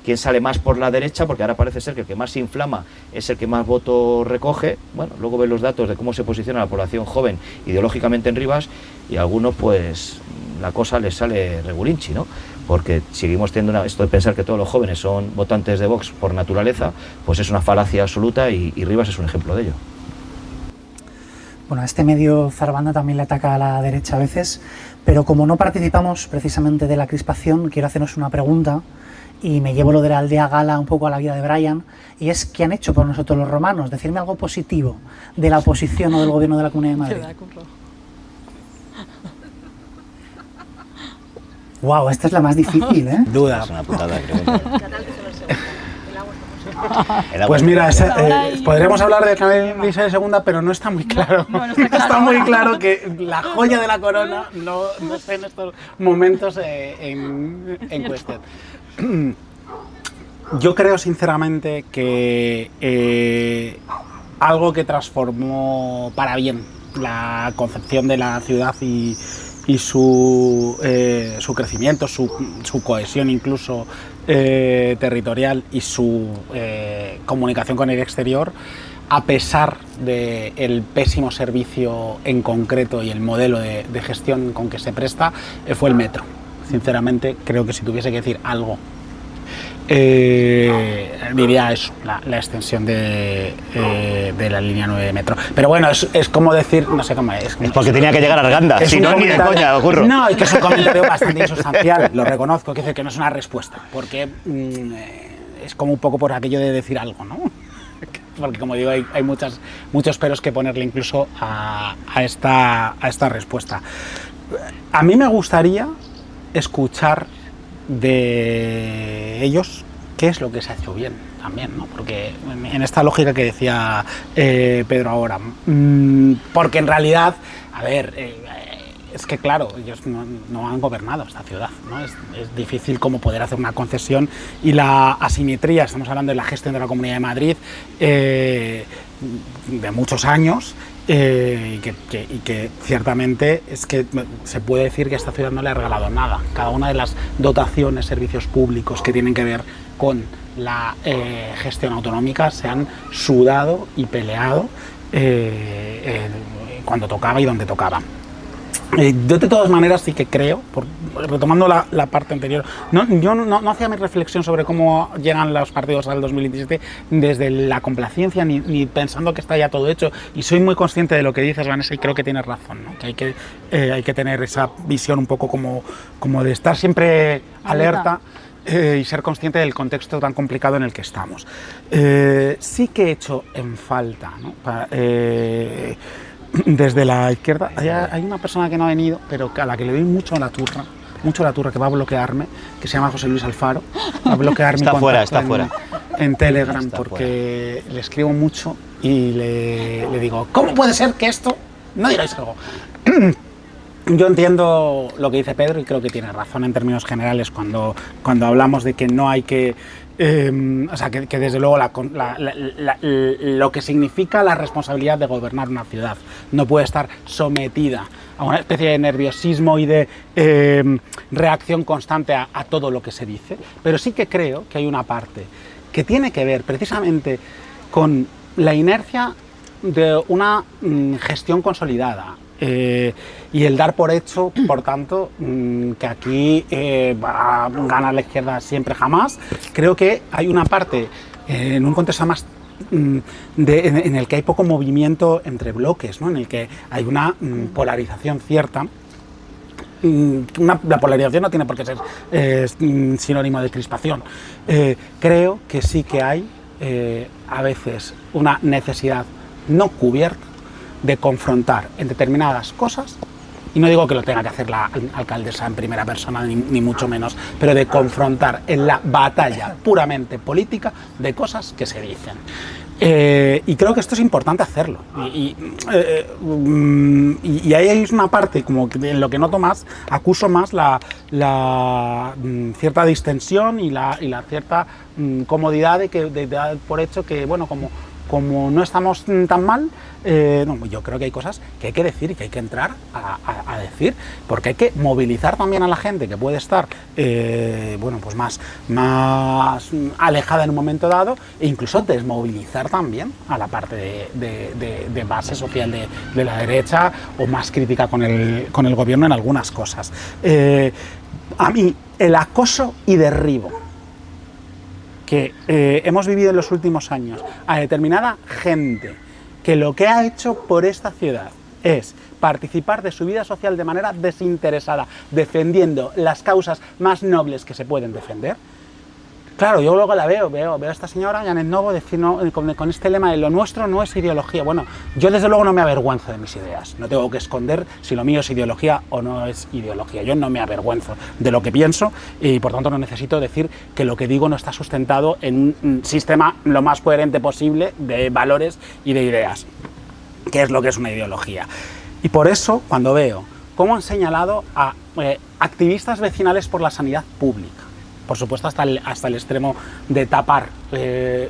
[SPEAKER 2] quién sale más por la derecha, porque ahora parece ser que el que más se inflama es el que más votos recoge. Bueno, luego ven los datos de cómo se posiciona la población joven ideológicamente en Rivas, y a algunos pues la cosa les sale regulinchi, ¿no? Porque seguimos teniendo esto de pensar que todos los jóvenes son votantes de Vox por naturaleza, pues es una falacia absoluta, y Rivas es un ejemplo de ello.
[SPEAKER 1] Bueno, a este medio Zarabanda también le ataca a la derecha a veces, pero como no participamos precisamente de la crispación, quiero hacernos una pregunta, y me llevo lo de la aldea gala un poco a la vida de Brian, y es: ¿qué han hecho por nosotros los romanos? Decirme algo positivo de la oposición o del gobierno de la Comunidad de Madrid. Wow, esta es la más difícil, ¿eh?
[SPEAKER 4] Duda.
[SPEAKER 2] Es una putada, creo.
[SPEAKER 4] Pues mira, podríamos hablar de Canal de segunda, pero no está muy claro.
[SPEAKER 3] No está claro.
[SPEAKER 4] Está muy claro que la joya de la corona no está en estos momentos en cuestión. Yo creo sinceramente que algo que transformó para bien la concepción de la ciudad y su crecimiento, su cohesión incluso territorial, y su comunicación con el exterior, a pesar del pésimo servicio en concreto y el modelo de gestión con que se presta, fue el metro. Sinceramente, creo que si tuviese que decir algo, diría eso, la extensión de la línea 9 de metro. Pero bueno, es como decir, no sé cómo es.
[SPEAKER 2] Es porque tenía que llegar a Arganda, si no, ni de coña, Curro.
[SPEAKER 4] No, y que es un comentario bastante insustancial, lo reconozco, que no es una respuesta, porque es como un poco por aquello de decir algo, ¿no? Porque, como digo, hay muchos peros que ponerle incluso a esta respuesta. A mí me gustaría escuchar de ellos qué es lo que se ha hecho bien también, ¿no? Porque en esta lógica que decía Pedro ahora, porque en realidad, a ver, es que claro, ellos no han gobernado esta ciudad, ¿no? Es difícil como poder hacer una concesión, y la asimetría, estamos hablando de la gestión de la Comunidad de Madrid de muchos años, y que ciertamente es que se puede decir que esta ciudad no le ha regalado nada. Cada una de las dotaciones, servicios públicos que tienen que ver con la gestión autonómica se han sudado y peleado cuando tocaba y donde tocaba. Yo de todas maneras sí que creo, retomando la parte anterior, yo no hacía mi reflexión sobre cómo llegan los partidos al 2027 desde la complacencia ni pensando que está ya todo hecho, y soy muy consciente de lo que dices, Vanessa, y creo que tienes razón, ¿no? Que hay que tener esa visión un poco como de estar siempre alerta y ser consciente del contexto tan complicado en el que estamos. Sí que he hecho en falta, ¿no? Desde la izquierda hay una persona que no ha venido, pero a la que le doy mucho la turra, que va a bloquearme, que se llama José Luis Alfaro. Va a bloquear mi contacto en Telegram, porque le escribo mucho y le digo: ¿cómo puede ser que esto no digáis algo? Yo entiendo lo que dice Pedro, y creo que tiene razón en términos generales cuando hablamos de que no hay que o sea, que desde luego lo que significa la responsabilidad de gobernar una ciudad no puede estar sometida a una especie de nerviosismo y de reacción constante a todo lo que se dice, pero sí que creo que hay una parte que tiene que ver precisamente con la inercia de una gestión consolidada y el dar por hecho, por tanto, que aquí va a ganar la izquierda siempre jamás. Creo que hay una parte, en un contexto más en el que hay poco movimiento entre bloques, ¿no? En el que hay una polarización cierta. La polarización no tiene por qué ser sinónimo de crispación. Creo que sí que hay a veces una necesidad no cubierta de confrontar en determinadas cosas, y no digo que lo tenga que hacer la alcaldesa en primera persona, ni mucho menos, pero de confrontar en la batalla puramente política de cosas que se dicen. Y creo que esto es importante hacerlo. Y ahí hay una parte como que en lo que noto más, acuso más la cierta distensión y la cierta comodidad de dar por hecho que, bueno, como no estamos tan mal, no, yo creo que hay cosas que hay que decir y que hay que entrar a decir, porque hay que movilizar también a la gente que puede estar bueno, pues más alejada en un momento dado, e incluso desmovilizar también a la parte de base social de la derecha, o más crítica con el gobierno en algunas cosas. A mí, el acoso y derribo que hemos vivido en los últimos años a determinada gente que lo que ha hecho por esta ciudad es participar de su vida social de manera desinteresada, defendiendo las causas más nobles que se pueden defender. Claro, yo luego la veo a esta señora, Janet Novo, decir con este lema de lo nuestro no es ideología. Bueno, yo desde luego no me avergüenzo de mis ideas, no tengo que esconder si lo mío es ideología o no es ideología. Yo no me avergüenzo de lo que pienso y por tanto no necesito decir que lo que digo no está sustentado en un sistema lo más coherente posible de valores y de ideas, que es lo que es una ideología. Y por eso, cuando veo cómo han señalado a activistas vecinales por la sanidad pública, por supuesto hasta el extremo de tapar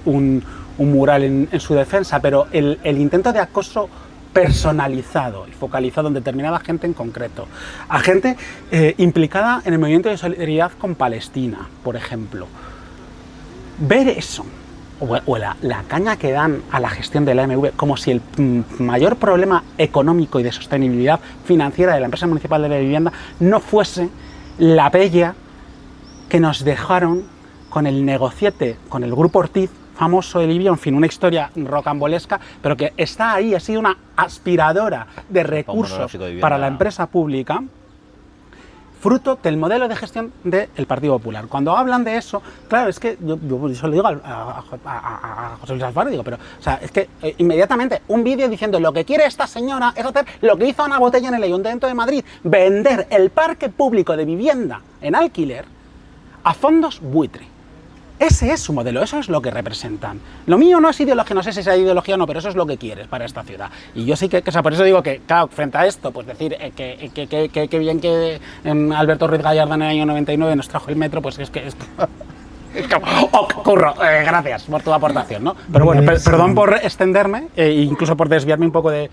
[SPEAKER 4] un mural en su defensa, pero el intento de acoso personalizado y focalizado en determinada gente en concreto, a gente implicada en el movimiento de solidaridad con Palestina, por ejemplo, ver eso, o la caña que dan a la gestión de la AMV, como si el mayor problema económico y de sostenibilidad financiera de la empresa municipal de la vivienda no fuese la pella que nos dejaron con el negociete, con el Grupo Ortiz, famoso de Libia, en fin, una historia rocambolesca, pero que está ahí, ha sido una aspiradora de recursos para la empresa pública, fruto del modelo de gestión del Partido Popular. Cuando hablan de eso, claro, es que yo le digo a José Luis Alfaro, digo, pero, o sea, es que inmediatamente un vídeo diciendo lo que quiere esta señora es hacer lo que hizo Ana Botella en el Ayuntamiento de Madrid, vender el parque público de vivienda en alquiler a fondos buitre. Ese es su modelo, eso es lo que representan. Lo mío no es ideología, no sé si es ideología o no, pero eso es lo que quieres para esta ciudad. Y yo sí que, o sea, por eso digo que, claro, frente a esto, pues decir que bien que Alberto Ruiz Gallardón en el año 99 nos trajo el metro, pues es que... Curro, gracias por tu aportación, ¿no? Pero bueno, perdón por extenderme e incluso por desviarme un poco de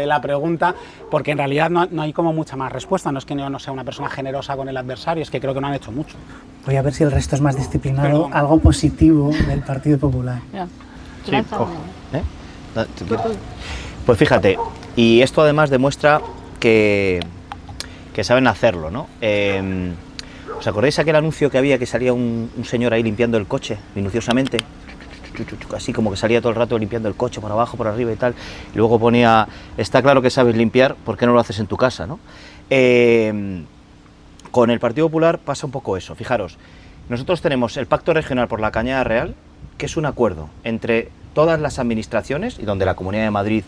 [SPEAKER 4] la pregunta, porque en realidad no hay como mucha más respuesta. No es que yo no sea una persona generosa con el adversario, es que creo que no han hecho mucho.
[SPEAKER 1] Voy a ver si el resto es más disciplinado, algo positivo del Partido Popular.
[SPEAKER 2] Sí, pues fíjate, y esto además demuestra que saben hacerlo, ¿no? ¿Os acordáis aquel anuncio que había que salía un señor ahí limpiando el coche minuciosamente? Así como que salía todo el rato limpiando el coche por abajo, por arriba y tal. Y luego ponía, está claro que sabes limpiar, ¿por qué no lo haces en tu casa, no? Con el Partido Popular pasa un poco eso. Fijaros, nosotros tenemos el Pacto Regional por la Cañada Real, que es un acuerdo entre todas las administraciones y donde la Comunidad de Madrid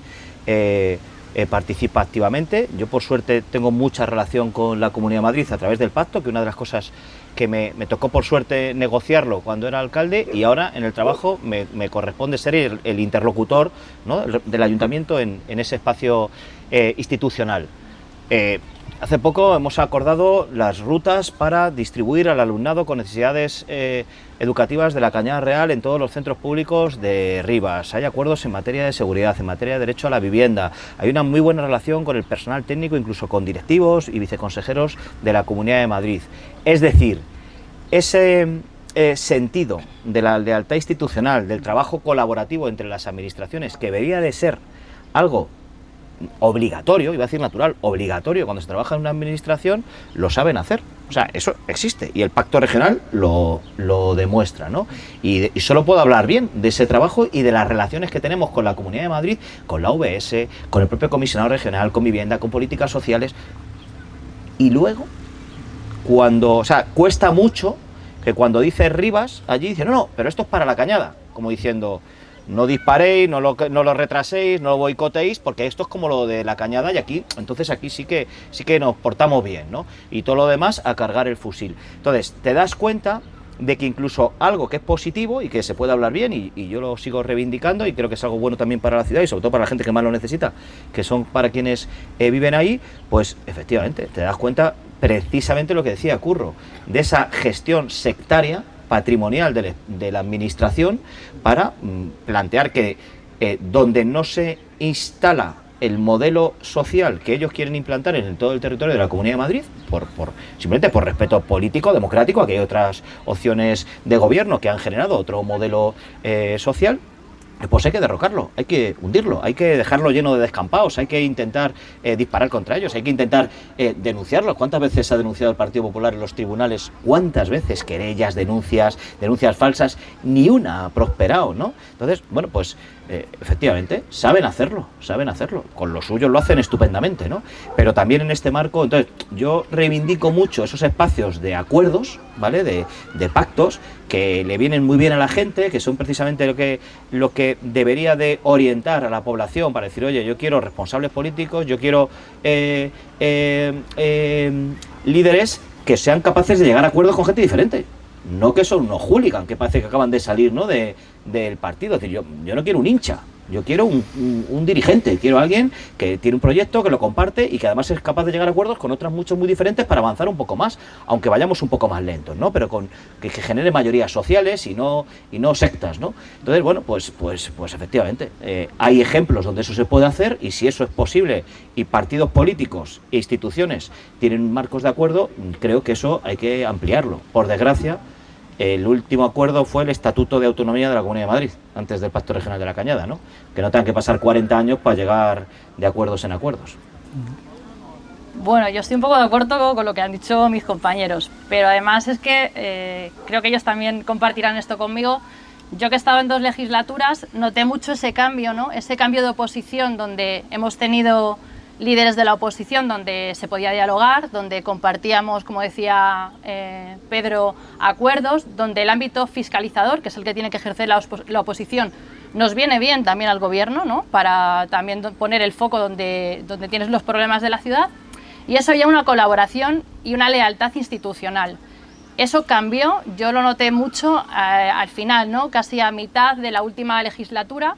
[SPEAKER 2] participa activamente. Yo por suerte tengo mucha relación con la Comunidad de Madrid a través del pacto, que una de las cosas que me tocó por suerte negociarlo cuando era alcalde, y ahora en el trabajo me corresponde ser el interlocutor, ¿no?, del ayuntamiento en ese espacio institucional. Hace poco hemos acordado las rutas para distribuir al alumnado con necesidades educativas de la Cañada Real en todos los centros públicos de Rivas. Hay acuerdos en materia de seguridad, en materia de derecho a la vivienda. Hay una muy buena relación con el personal técnico, incluso con directivos y viceconsejeros de la Comunidad de Madrid. Es decir, ese sentido de la lealtad institucional, del trabajo colaborativo entre las administraciones, que debería de ser algo obligatorio, iba a decir natural, obligatorio, cuando se trabaja en una administración, lo saben hacer. O sea, eso existe y el pacto regional lo demuestra, ¿no? Y solo puedo hablar bien de ese trabajo y de las relaciones que tenemos con la Comunidad de Madrid, con la UBS, con el propio comisionado regional, con vivienda, con políticas sociales. Y luego, cuesta mucho que cuando dice Rivas, allí dice, no, pero esto es para la Cañada, como diciendo, no disparéis, no lo retraséis, no lo boicoteéis, porque esto es como lo de la Cañada y aquí, entonces aquí sí que nos portamos bien, ¿no? Y todo lo demás a cargar el fusil. Entonces, te das cuenta de que incluso algo que es positivo y que se puede hablar bien, y yo lo sigo reivindicando y creo que es algo bueno también para la ciudad y sobre todo para la gente que más lo necesita, que son para quienes viven ahí, pues efectivamente, te das cuenta precisamente lo que decía Curro, de esa gestión sectaria patrimonial de la administración para plantear que donde no se instala el modelo social que ellos quieren implantar en todo el territorio de la Comunidad de Madrid, simplemente por respeto político, democrático, aquí hay otras opciones de gobierno que han generado otro modelo social, pues hay que derrocarlo, hay que hundirlo, hay que dejarlo lleno de descampados, hay que intentar disparar contra ellos, hay que intentar denunciarlo. ¿Cuántas veces ha denunciado el Partido Popular en los tribunales? ¿Cuántas veces querellas, denuncias falsas? Ni una ha prosperado, ¿no? Entonces, bueno, pues efectivamente, saben hacerlo, con lo suyo lo hacen estupendamente, ¿no? Pero también en este marco, entonces, yo reivindico mucho esos espacios de acuerdos, ¿vale? De pactos, que le vienen muy bien a la gente, que son precisamente lo que debería de orientar a la población para decir, oye, yo quiero responsables políticos, yo quiero líderes que sean capaces de llegar a acuerdos con gente diferente. No que son unos hooligans que parece que acaban de salir, ¿no? del partido. Es decir, yo no quiero un hincha, yo quiero un dirigente, quiero alguien que tiene un proyecto, que lo comparte y que además es capaz de llegar a acuerdos con otras muchos muy diferentes para avanzar un poco más, aunque vayamos un poco más lentos, ¿no? Pero que genere mayorías sociales y no sectas, ¿no? Entonces, bueno, pues efectivamente, hay ejemplos donde eso se puede hacer y si eso es posible y partidos políticos e instituciones tienen marcos de acuerdo, creo que eso hay que ampliarlo. Por desgracia, el último acuerdo fue el Estatuto de Autonomía de la Comunidad de Madrid, antes del Pacto Regional de la Cañada, ¿no? Que no tengan que pasar 40 años para llegar de acuerdos en acuerdos.
[SPEAKER 3] Bueno, yo estoy un poco de acuerdo con lo que han dicho mis compañeros, pero además es que creo que ellos también compartirán esto conmigo. Yo que he estado en 2 legislaturas, noté mucho ese cambio, ¿no? Ese cambio de oposición donde hemos tenido líderes de la oposición donde se podía dialogar, donde compartíamos, como decía Pedro, acuerdos, donde el ámbito fiscalizador, que es el que tiene que ejercer la oposición, nos viene bien también al gobierno, ¿no? Para también poner el foco donde tienes los problemas de la ciudad, y eso ya una colaboración y una lealtad institucional. Eso cambió, yo lo noté mucho al final, ¿no? Casi a mitad de la última legislatura,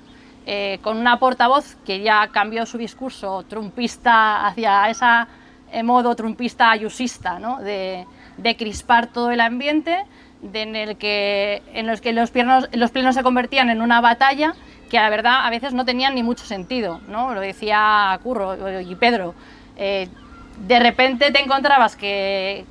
[SPEAKER 3] con una portavoz que ya cambió su discurso trumpista hacia ese modo trumpista ayusista, ¿no? de crispar todo el ambiente, en los que los plenos se convertían en una batalla que la verdad a veces no tenían ni mucho sentido, ¿no? Lo decía Curro y Pedro. De repente te encontrabas que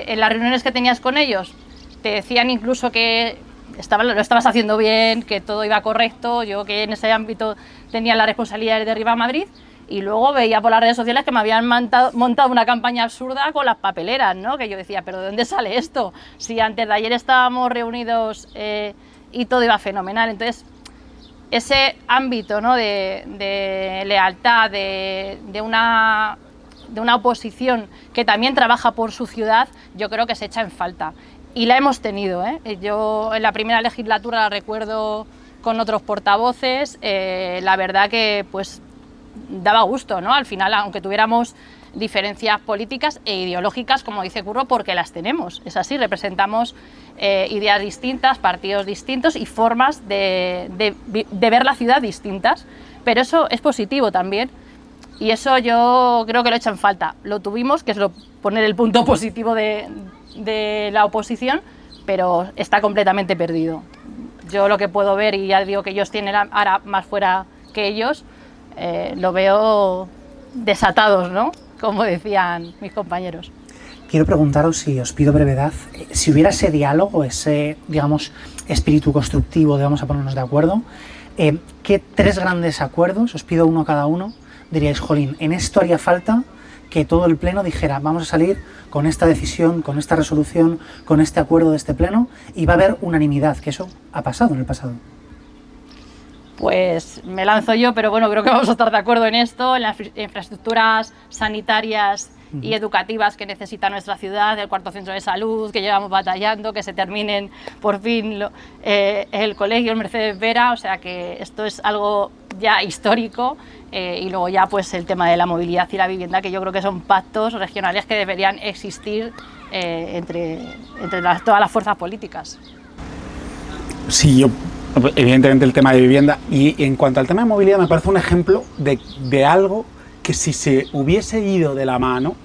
[SPEAKER 3] en las reuniones que tenías con ellos te decían incluso que lo estabas haciendo bien, que todo iba correcto, yo que en ese ámbito tenía la responsabilidad de Arriba Madrid, y luego veía por las redes sociales que me habían montado una campaña absurda con las papeleras, ¿no? Que yo decía, ¿pero de dónde sale esto? Si antes de ayer estábamos reunidos y todo iba fenomenal. Entonces, ese ámbito, ¿no? de lealtad, de una oposición que también trabaja por su ciudad, yo creo que se echa en falta. Y la hemos tenido, ¿eh? Yo en la primera legislatura la recuerdo con otros portavoces, la verdad que pues daba gusto, ¿no? Al final, aunque tuviéramos diferencias políticas e ideológicas, como dice Curro, porque las tenemos, es así, representamos ideas distintas, partidos distintos y formas de ver la ciudad distintas, pero eso es positivo también. Y eso yo creo que lo echan falta. Lo tuvimos, que es poner el punto positivo de la oposición, pero está completamente perdido. Yo lo que puedo ver, y ya digo que ellos tienen ahora más fuera que ellos, lo veo desatados, ¿no? Como decían mis compañeros.
[SPEAKER 1] Quiero preguntaros, si os pido brevedad, si hubiera ese diálogo, ese, digamos, espíritu constructivo de vamos a ponernos de acuerdo, ¿qué 3 grandes acuerdos, os pido uno cada uno, diríais, jolín, en esto haría falta que todo el pleno dijera, vamos a salir con esta decisión, con esta resolución, con este acuerdo de este pleno, y va a haber unanimidad, que eso ha pasado en el pasado?
[SPEAKER 3] Pues me lanzo yo, pero bueno, creo que vamos a estar de acuerdo en esto, en las infraestructuras sanitarias y educativas que necesita nuestra ciudad, el cuarto centro de salud, que llevamos batallando, que se terminen por fin el colegio, el Mercedes Vera, o sea que esto es algo ya histórico, y luego ya pues el tema de la movilidad y la vivienda, que yo creo que son pactos regionales que deberían existir entre todas las fuerzas políticas.
[SPEAKER 4] Sí, yo evidentemente el tema de vivienda, y en cuanto al tema de movilidad me parece un ejemplo de algo que si se hubiese ido de la mano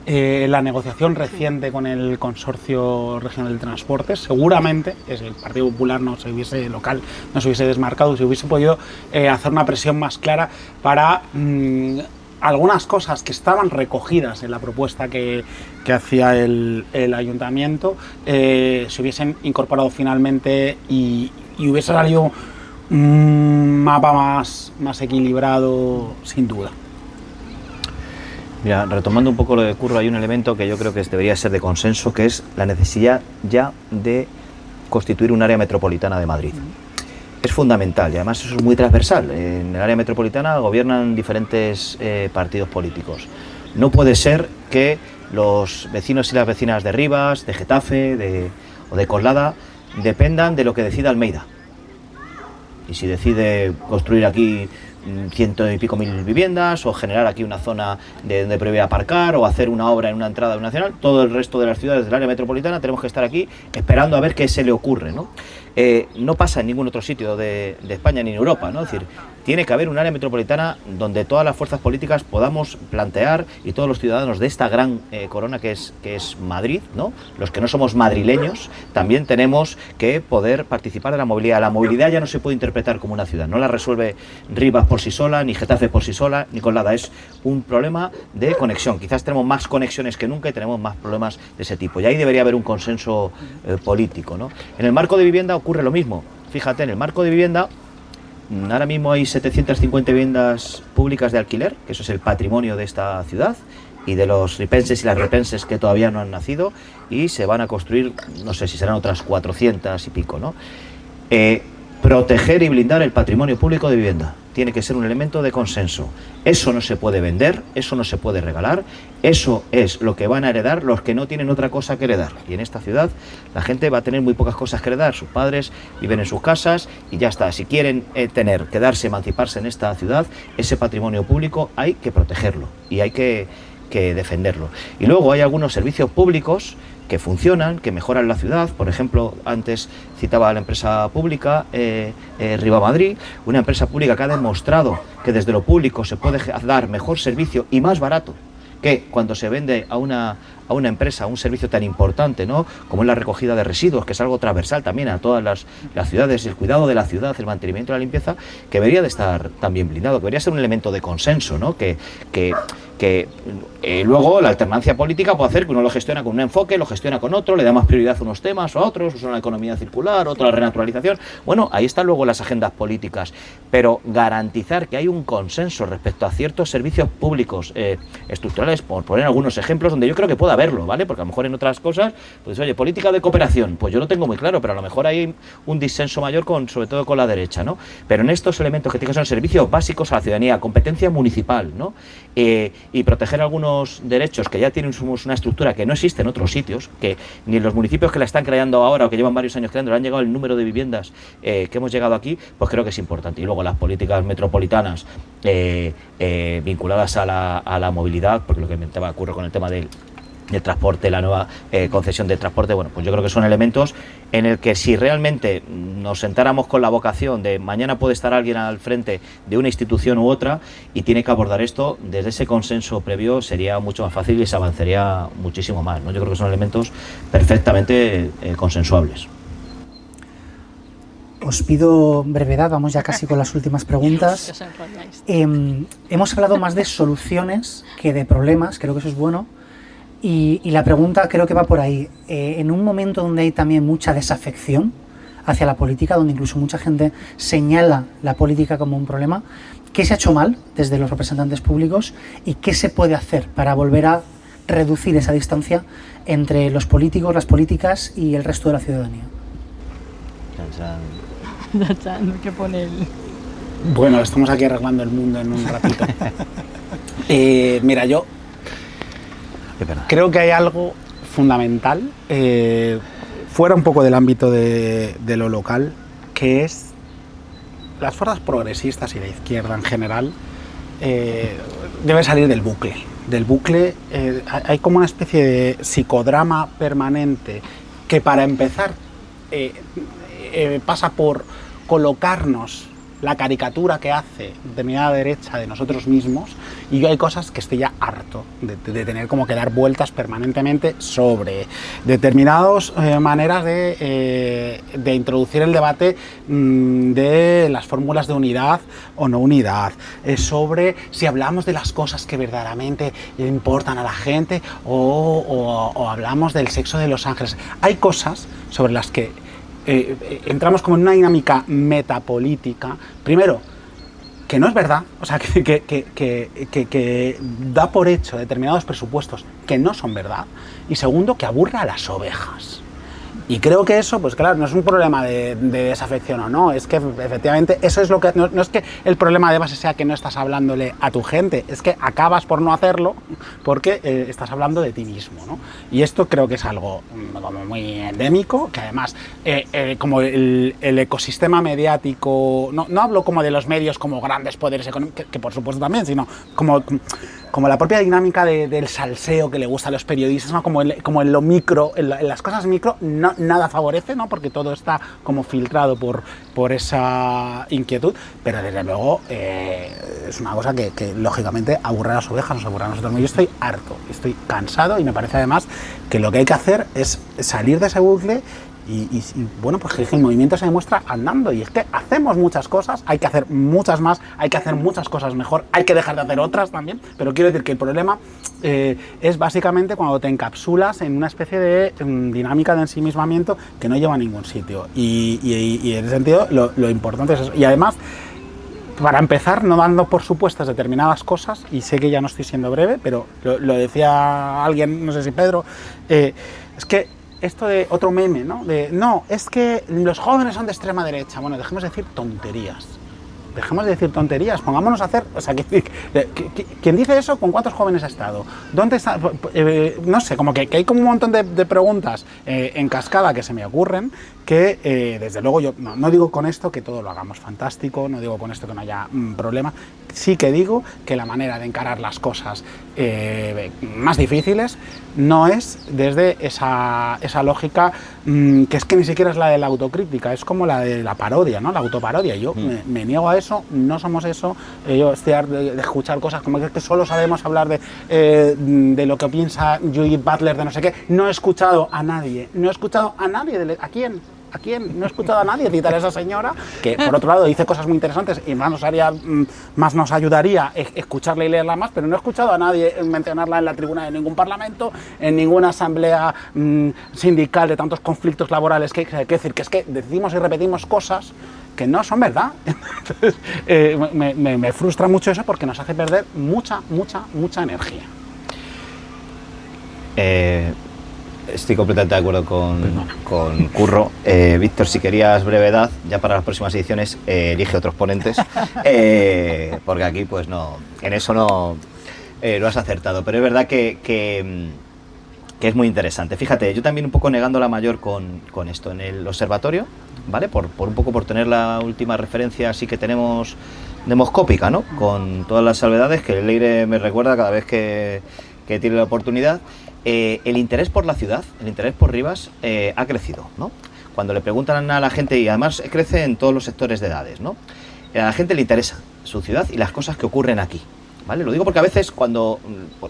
[SPEAKER 4] la negociación reciente con el Consorcio Regional de Transportes, seguramente el Partido Popular no se hubiese desmarcado, se hubiese podido hacer una presión más clara para algunas cosas que estaban recogidas en la propuesta que hacía el Ayuntamiento, se hubiesen incorporado finalmente y hubiese salido un mapa más equilibrado, sin duda.
[SPEAKER 2] Mira, retomando un poco lo de Curro, hay un elemento que yo creo que debería ser de consenso, que es la necesidad ya de constituir un área metropolitana de Madrid. Es fundamental y además eso es muy transversal. En el área metropolitana gobiernan diferentes partidos políticos. No puede ser que los vecinos y las vecinas de Rivas, de Getafe o de Coslada dependan de lo que decida Almeida. Y si decide construir aquí 100 y pico mil viviendas, o generar aquí una zona donde prohíbe aparcar, o hacer una obra en una entrada de una nacional, todo el resto de las ciudades del área metropolitana tenemos que estar aquí esperando a ver qué se le ocurre, ¿no? No pasa en ningún otro sitio de España ni en Europa, ¿no? Es decir, tiene que haber un área metropolitana donde todas las fuerzas políticas podamos plantear, y todos los ciudadanos de esta gran corona que es Madrid, ¿no? Los que no somos madrileños también tenemos que poder participar de la movilidad. La movilidad ya no se puede interpretar como una ciudad, no la resuelve Rivas por sí sola, ni Getafe por sí sola, ni Coslada. Es un problema de conexión. Quizás tenemos más conexiones que nunca y tenemos más problemas de ese tipo. Y ahí debería haber un consenso político, ¿no? En el marco de vivienda ocurre lo mismo. Fíjate, en el marco de vivienda ahora mismo hay 750 viviendas públicas de alquiler, que eso es el patrimonio de esta ciudad, y de los ripenses y las ripenses que todavía no han nacido, y se van a construir, no sé si serán otras 400 y pico, ¿no? Proteger y blindar el patrimonio público de vivienda tiene que ser un elemento de consenso. Eso no se puede vender, eso no se puede regalar, eso es lo que van a heredar los que no tienen otra cosa que heredar. Y en esta ciudad la gente va a tener muy pocas cosas que heredar. Sus padres viven en sus casas y ya está. Si quieren quedarse, emanciparse en esta ciudad, ese patrimonio público hay que protegerlo y hay que defenderlo. Y luego hay algunos servicios públicos que funcionan, que mejoran la ciudad. Por ejemplo, antes citaba a la empresa pública Rivamadrid, una empresa pública que ha demostrado que desde lo público se puede dar mejor servicio y más barato que cuando se vende a una empresa un servicio tan importante, ¿no? Como es la recogida de residuos, que es algo transversal también a todas las ciudades, el cuidado de la ciudad, el mantenimiento de la limpieza, que debería de estar también blindado, que debería ser un elemento de consenso, ¿no? Que luego la alternancia política puede hacer que uno lo gestiona con un enfoque, lo gestiona con otro, le da más prioridad a unos temas o a otros, uno a la economía circular, otro a la renaturalización. Bueno, ahí están luego las agendas políticas, pero garantizar que hay un consenso respecto a ciertos servicios públicos estructurales, por poner algunos ejemplos donde yo creo que pueda haberlo, ¿vale? Porque a lo mejor en otras cosas, pues oye, política de cooperación, pues yo lo tengo muy claro, pero a lo mejor hay un disenso mayor sobre todo con la derecha, ¿no? Pero en estos elementos que tienen que ser servicios básicos a la ciudadanía, competencia municipal, ¿no? Y proteger algunos derechos que ya tienen una estructura que no existe en otros sitios, que ni en los municipios que la están creando ahora o que llevan varios años creando han llegado el número de viviendas que hemos llegado aquí, pues creo que es importante. Y luego las políticas metropolitanas vinculadas a la movilidad, porque lo que comentaba ocurre con el tema del transporte, la nueva concesión de transporte, bueno, pues yo creo que son elementos en el que si realmente nos sentáramos con la vocación de mañana puede estar alguien al frente de una institución u otra y tiene que abordar esto desde ese consenso previo, sería mucho más fácil y se avanzaría muchísimo más, ¿no? Yo creo que son elementos perfectamente consensuables.
[SPEAKER 1] Os pido brevedad, vamos ya casi con las últimas preguntas. Hemos hablado más de soluciones que de problemas, creo que eso es bueno. Y la pregunta creo que va por ahí. En un momento donde hay también mucha desafección hacia la política, donde incluso mucha gente señala la política como un problema. ¿Qué se ha hecho mal desde los representantes públicos y qué se puede hacer para volver a reducir esa distancia entre los políticos, las políticas y el resto de la ciudadanía?
[SPEAKER 3] ¿Qué pone el...?
[SPEAKER 4] Bueno, estamos aquí arreglando el mundo en un ratito. Mira, yo creo que hay algo fundamental, fuera un poco del ámbito de lo local, que es las fuerzas progresistas y la izquierda en general deben salir del bucle. Hay como una especie de psicodrama permanente que, para empezar, pasa por colocarnos la caricatura que hace determinada derecha de nosotros mismos, y yo hay cosas que estoy ya harto de tener como que dar vueltas permanentemente sobre determinadas maneras de introducir el debate de las fórmulas de unidad o no unidad, sobre si hablamos de las cosas que verdaderamente importan a la gente o hablamos del sexo de los ángeles. Hay cosas sobre las que entramos como en una dinámica metapolítica, primero, que no es verdad, o sea, que da por hecho determinados presupuestos que no son verdad, y segundo, que aburre a las ovejas. Y creo que eso, pues claro, no es un problema de desafección o no, es que efectivamente eso es lo que... No es que el problema de base sea que no estás hablándole a tu gente, es que acabas por no hacerlo porque estás hablando de ti mismo, ¿no? Y esto creo que es algo como muy endémico, que además como el ecosistema mediático, no hablo como de los medios como grandes poderes económicos, que por supuesto también, sino como la propia dinámica del salseo que le gusta a los periodistas, ¿no? Como en lo micro, en las cosas micro, nada favorece, ¿no? Porque todo está como filtrado por esa inquietud, pero desde luego es una cosa que lógicamente aburre a las ovejas, nos aburre a nosotros. Yo estoy harto, estoy cansado, y me parece además que lo que hay que hacer es salir de ese bucle. Y bueno, pues el movimiento se demuestra andando, y es que hacemos muchas cosas, hay que hacer muchas más, hay que hacer muchas cosas mejor, hay que dejar de hacer otras también, pero quiero decir que el problema es básicamente cuando te encapsulas en una especie de dinámica de ensimismamiento que no lleva a ningún sitio, y en ese sentido lo importante es eso. Y además, para empezar, no dando por supuestas determinadas cosas, y sé que ya no estoy siendo breve, pero lo decía alguien, no sé si Pedro, es que esto de otro meme, ¿no? No, es que los jóvenes son de extrema derecha. Bueno, dejemos de decir tonterías. Pongámonos a hacer... O sea, ¿quién dice eso? ¿Con cuántos jóvenes ha estado? ¿Dónde está? No sé, como que hay como un montón de preguntas en cascada que se me ocurren, que desde luego yo no digo con esto que todo lo hagamos fantástico, no digo con esto que no haya problema. Sí que digo que la manera de encarar las cosas más difíciles no es desde esa lógica que es que ni siquiera es la de la autocrítica, es como la de la parodia, ¿no? La autoparodia. Yo me niego a eso, no somos eso. Yo estoy harto de escuchar cosas como que solo sabemos hablar de lo que piensa Judith Butler, de no sé qué. No he escuchado a nadie, ¿a quién? No he escuchado a nadie citar a esa señora, que por otro lado dice cosas muy interesantes y más nos ayudaría escucharla y leerla más, pero no he escuchado a nadie mencionarla en la tribuna de ningún parlamento, en ninguna asamblea sindical de tantos conflictos laborales que hay que decir, que es que decimos y repetimos cosas que no son verdad. Entonces, me frustra mucho eso, porque nos hace perder mucha energía.
[SPEAKER 2] Estoy completamente de acuerdo con Curro. Víctor, si querías brevedad, ya para las próximas ediciones, elige otros ponentes, porque aquí pues no, en eso no lo has acertado, pero es verdad que es muy interesante. Fíjate, yo también un poco negando la mayor con esto, en el observatorio, ¿vale? Por un poco por tener la última referencia así que tenemos demoscópica, ¿no? Con todas las salvedades que el Leire me recuerda cada vez que tiene la oportunidad. El interés por la ciudad, el interés por Rivas ha crecido, ¿no? Cuando le preguntan a la gente, y además crece en todos los sectores de edades, ¿no? A la gente le interesa su ciudad y las cosas que ocurren aquí, ¿vale? Lo digo porque a veces cuando,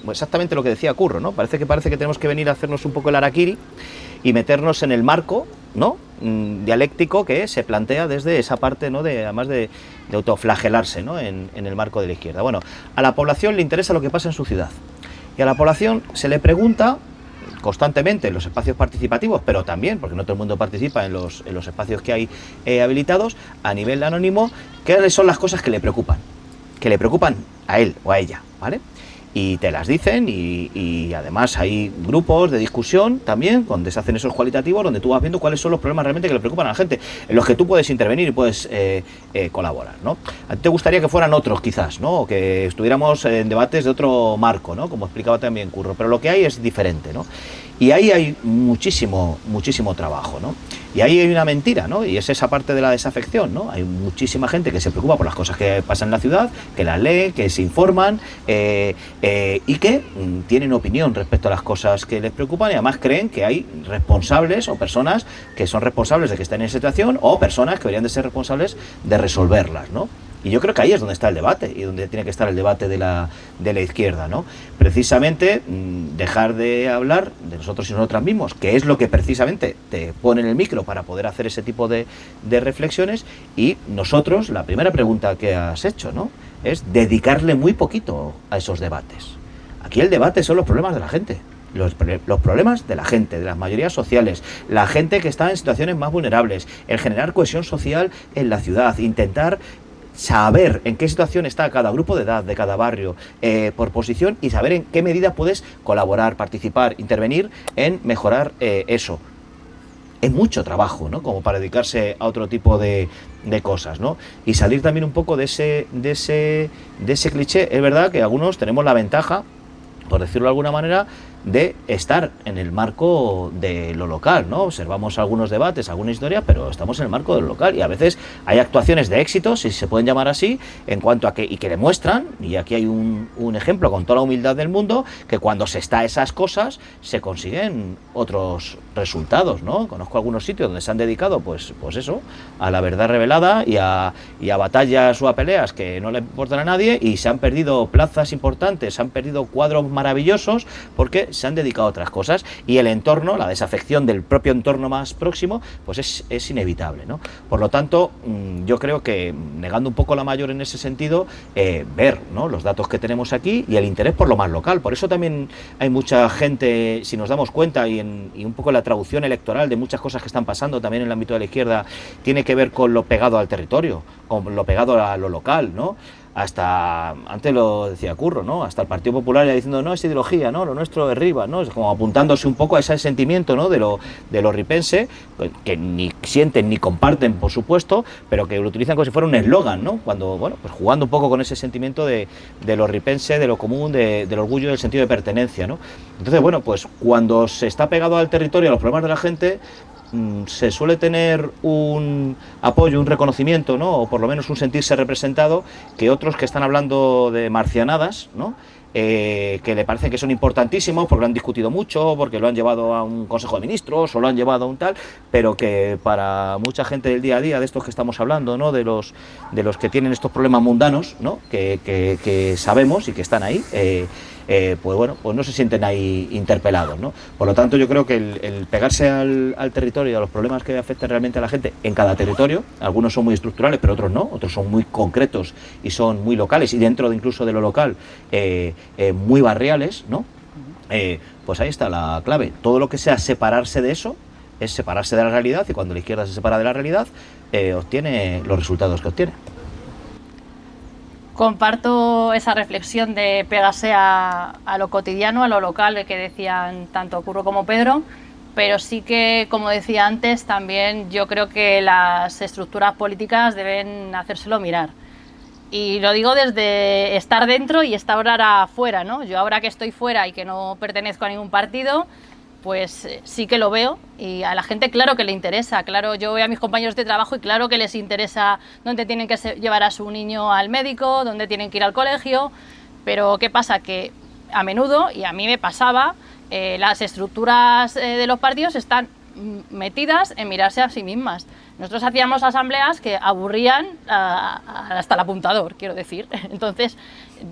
[SPEAKER 2] exactamente lo que decía Curro, ¿no? Parece que tenemos que venir a hacernos un poco el harakiri y meternos en el marco, ¿no? Dialéctico que se plantea desde esa parte, ¿no? Además de autoflagelarse, ¿no? En el marco de la izquierda. Bueno, a la población le interesa lo que pasa en su ciudad. Y a la población se le pregunta constantemente en los espacios participativos, pero también, porque no todo el mundo participa en los espacios que hay habilitados, a nivel anónimo, qué son las cosas que le preocupan a él o a ella, ¿vale? Y te las dicen y además hay grupos de discusión también donde se hacen esos cualitativos, donde tú vas viendo cuáles son los problemas realmente que le preocupan a la gente, en los que tú puedes intervenir y puedes colaborar, ¿no? A ti te gustaría que fueran otros quizás, ¿no? O que estuviéramos en debates de otro marco, ¿no? Como explicaba también Curro, pero lo que hay es diferente, ¿no? Y ahí hay muchísimo trabajo, ¿no? Y ahí hay una mentira, ¿no? Y es esa parte de la desafección, ¿no? Hay muchísima gente que se preocupa por las cosas que pasan en la ciudad, que las lee, que se informan y que tienen opinión respecto a las cosas que les preocupan y además creen que hay responsables o personas que son responsables de que estén en esa situación o personas que deberían de ser responsables de resolverlas, ¿no? Y yo creo que ahí es donde está el debate y donde tiene que estar el debate de la izquierda, ¿no? Precisamente dejar de hablar de nosotros y nosotras mismos, que es lo que precisamente te pone en el micro para poder hacer ese tipo de reflexiones, y nosotros, la primera pregunta que has hecho, ¿no? Es dedicarle muy poquito a esos debates. Aquí el debate son los problemas de la gente. Los problemas de la gente, de las mayorías sociales, la gente que está en situaciones más vulnerables, el generar cohesión social en la ciudad, intentar saber en qué situación está cada grupo de edad, de cada barrio, por posición, y saber en qué medida puedes colaborar, participar, intervenir en mejorar eso. Es mucho trabajo, ¿no? Como para dedicarse a otro tipo de cosas, ¿no? Y salir también un poco de ese cliché. Es verdad que algunos tenemos la ventaja, por decirlo de alguna manera, de estar en el marco de lo local, ¿no? Observamos algunos debates, alguna historia, pero estamos en el marco de lo local y a veces hay actuaciones de éxito, si se pueden llamar así, en cuanto a que demuestran, y aquí hay un ejemplo con toda la humildad del mundo, que cuando se está a esas cosas se consiguen otros resultados, ¿no? Conozco algunos sitios donde se han dedicado, pues eso, a la verdad revelada y a batallas o a peleas que no le importan a nadie, y se han perdido plazas importantes, se han perdido cuadros maravillosos porque se han dedicado a otras cosas, y el entorno, la desafección del propio entorno más próximo, pues es inevitable, ¿no? Por lo tanto, yo creo que, negando un poco la mayor en ese sentido, ver, ¿no?, los datos que tenemos aquí y el interés por lo más local. Por eso también hay mucha gente, si nos damos cuenta, y un poco la traducción electoral de muchas cosas que están pasando también en el ámbito de la izquierda, tiene que ver con lo pegado al territorio, con lo pegado a lo local, ¿no? Hasta, antes lo decía Curro, ¿no? Hasta el Partido Popular ya diciendo, no, es ideología, ¿no? Lo nuestro es Rivas, ¿no? Es como apuntándose un poco a ese sentimiento, ¿no?, de lo ripense, que ni sienten ni comparten, por supuesto, pero que lo utilizan como si fuera un eslogan, ¿no? Cuando, bueno, pues jugando un poco con ese sentimiento de lo ripense, de lo común, del orgullo, del sentido de pertenencia, ¿no? Entonces, bueno, pues cuando se está pegado al territorio, a los problemas de la gente, se suele tener un apoyo, un reconocimiento, ¿no?, o por lo menos un sentirse representado, que otros que están hablando de marcianadas, ¿no?, que le parecen que son importantísimos porque lo han discutido mucho, porque lo han llevado a un Consejo de Ministros o lo han llevado a un tal, pero que para mucha gente del día a día, de estos que estamos hablando, ¿no?, de los que tienen estos problemas mundanos, ¿no?, que sabemos y que están ahí, pues bueno, pues no se sienten ahí interpelados, ¿no? Por lo tanto, yo creo que el pegarse al territorio y a los problemas que afectan realmente a la gente en cada territorio, algunos son muy estructurales, pero otros no, otros son muy concretos y son muy locales, y dentro de incluso de lo local, muy barriales, ¿no? Pues ahí está la clave. Todo lo que sea separarse de eso es separarse de la realidad, y cuando la izquierda se separa de la realidad, obtiene los resultados que obtiene.
[SPEAKER 3] Comparto esa reflexión de pegarse a lo cotidiano, a lo local, que decían tanto Curro como Pedro, pero sí que, como decía antes, también yo creo que las estructuras políticas deben hacérselo mirar. Y lo digo desde estar dentro y estar ahora fuera, ¿no? Yo ahora que estoy fuera y que no pertenezco a ningún partido, pues sí que lo veo, y a la gente claro que le interesa, claro, yo veo a mis compañeros de trabajo y claro que les interesa dónde tienen que llevar a su niño al médico, dónde tienen que ir al colegio, pero ¿qué pasa? Que a menudo, y a mí me pasaba, las estructuras de los partidos están metidas en mirarse a sí mismas. Nosotros hacíamos asambleas que aburrían hasta el apuntador, quiero decir. Entonces,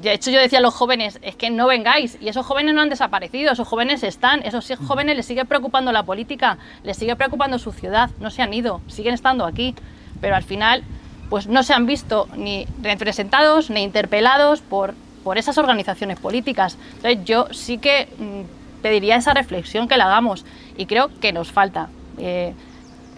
[SPEAKER 3] de hecho yo decía a los jóvenes, es que no vengáis, y esos jóvenes no han desaparecido, esos jóvenes están, esos jóvenes les sigue preocupando la política, les sigue preocupando su ciudad, no se han ido, siguen estando aquí, pero al final pues no se han visto ni representados ni interpelados por esas organizaciones políticas. Entonces yo sí que pediría esa reflexión que la hagamos, y creo que nos falta.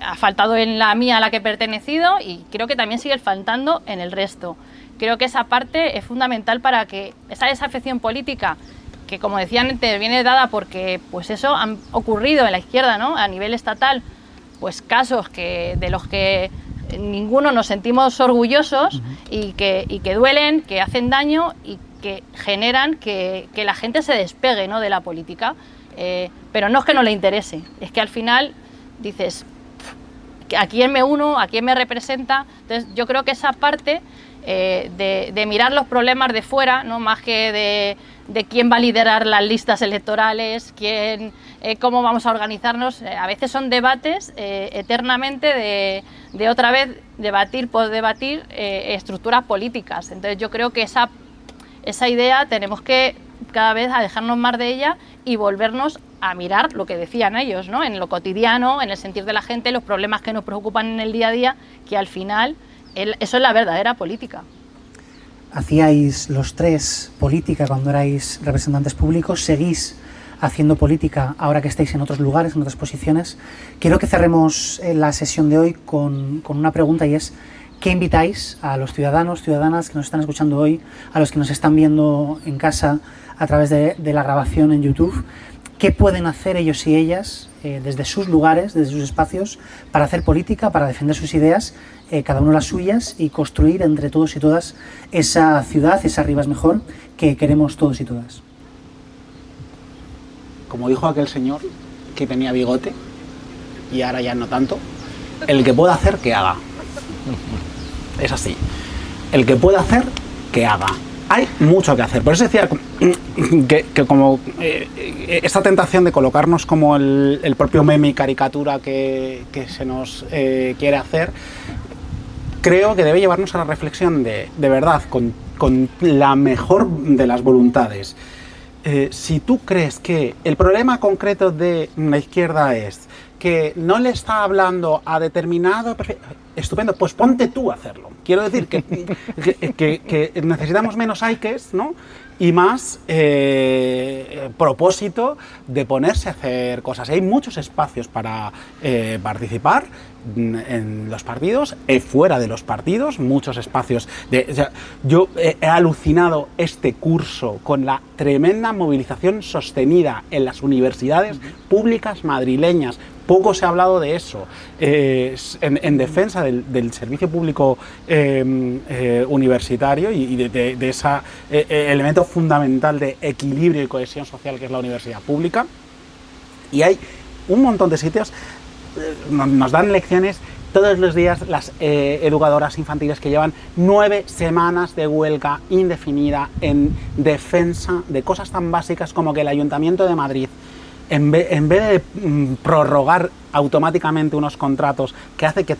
[SPEAKER 3] Ha faltado en la mía a la que he pertenecido y creo que también sigue faltando en el resto. Creo que esa parte es fundamental para que esa desafección política, que como decían antes, viene dada porque pues eso han ocurrido en la izquierda, ¿no? A nivel estatal, pues casos de los que ninguno nos sentimos orgullosos y que duelen, que hacen daño y que generan que la gente se despegue, ¿no?, de la política. Pero no es que no le interese, es que al final dices, ¿a quién me uno? ¿A quién me representa? Entonces yo creo que esa parte de mirar los problemas de fuera, ¿no?, más que de quién va a liderar las listas electorales, cómo vamos a organizarnos, a veces son debates eternamente de otra vez debatir por debatir estructuras políticas. Entonces yo creo que esa idea tenemos que cada vez a dejarnos más de ella y volvernos a mirar lo que decían ellos, ¿no?, en lo cotidiano, en el sentir de la gente, los problemas que nos preocupan en el día a día, que al final eso es la verdadera política.
[SPEAKER 1] Hacíais los tres política cuando erais representantes públicos, seguís haciendo política ahora que estáis en otros lugares, en otras posiciones. Quiero que cerremos la sesión de hoy con una pregunta, y es: ¿qué invitáis a los ciudadanos, ciudadanas que nos están escuchando hoy, a los que nos están viendo en casa a través de la grabación en YouTube? ¿Qué pueden hacer ellos y ellas desde sus lugares, desde sus espacios, para hacer política, para defender sus ideas, cada uno las suyas, y construir entre todos y todas esa ciudad, esa Rivas mejor que queremos todos y todas?
[SPEAKER 4] Como dijo aquel señor que tenía bigote, y ahora ya no tanto, el que pueda hacer, que haga. Es así. El que pueda hacer, que haga. Hay mucho que hacer. Por eso decía que como esta tentación de colocarnos como el propio meme y caricatura que se nos quiere hacer, creo que debe llevarnos a la reflexión de verdad, con la mejor de las voluntades. Si tú crees que el problema concreto de la izquierda es que no le está hablando a determinado perfil, estupendo, pues ponte tú a hacerlo. Quiero decir que necesitamos menos aikes, ¿no?, y más propósito de ponerse a hacer cosas. Hay muchos espacios para participar en los partidos, fuera de los partidos, muchos espacios. O sea, yo he alucinado este curso con la tremenda movilización sostenida en las universidades públicas madrileñas. Poco se ha hablado de eso, en defensa del servicio público universitario y de ese elemento fundamental de equilibrio y cohesión social que es la universidad pública. Y hay un montón de sitios, nos dan lecciones todos los días las educadoras infantiles que llevan 9 semanas de huelga indefinida en defensa de cosas tan básicas como que el Ayuntamiento de Madrid, en vez de prorrogar automáticamente unos contratos que hace que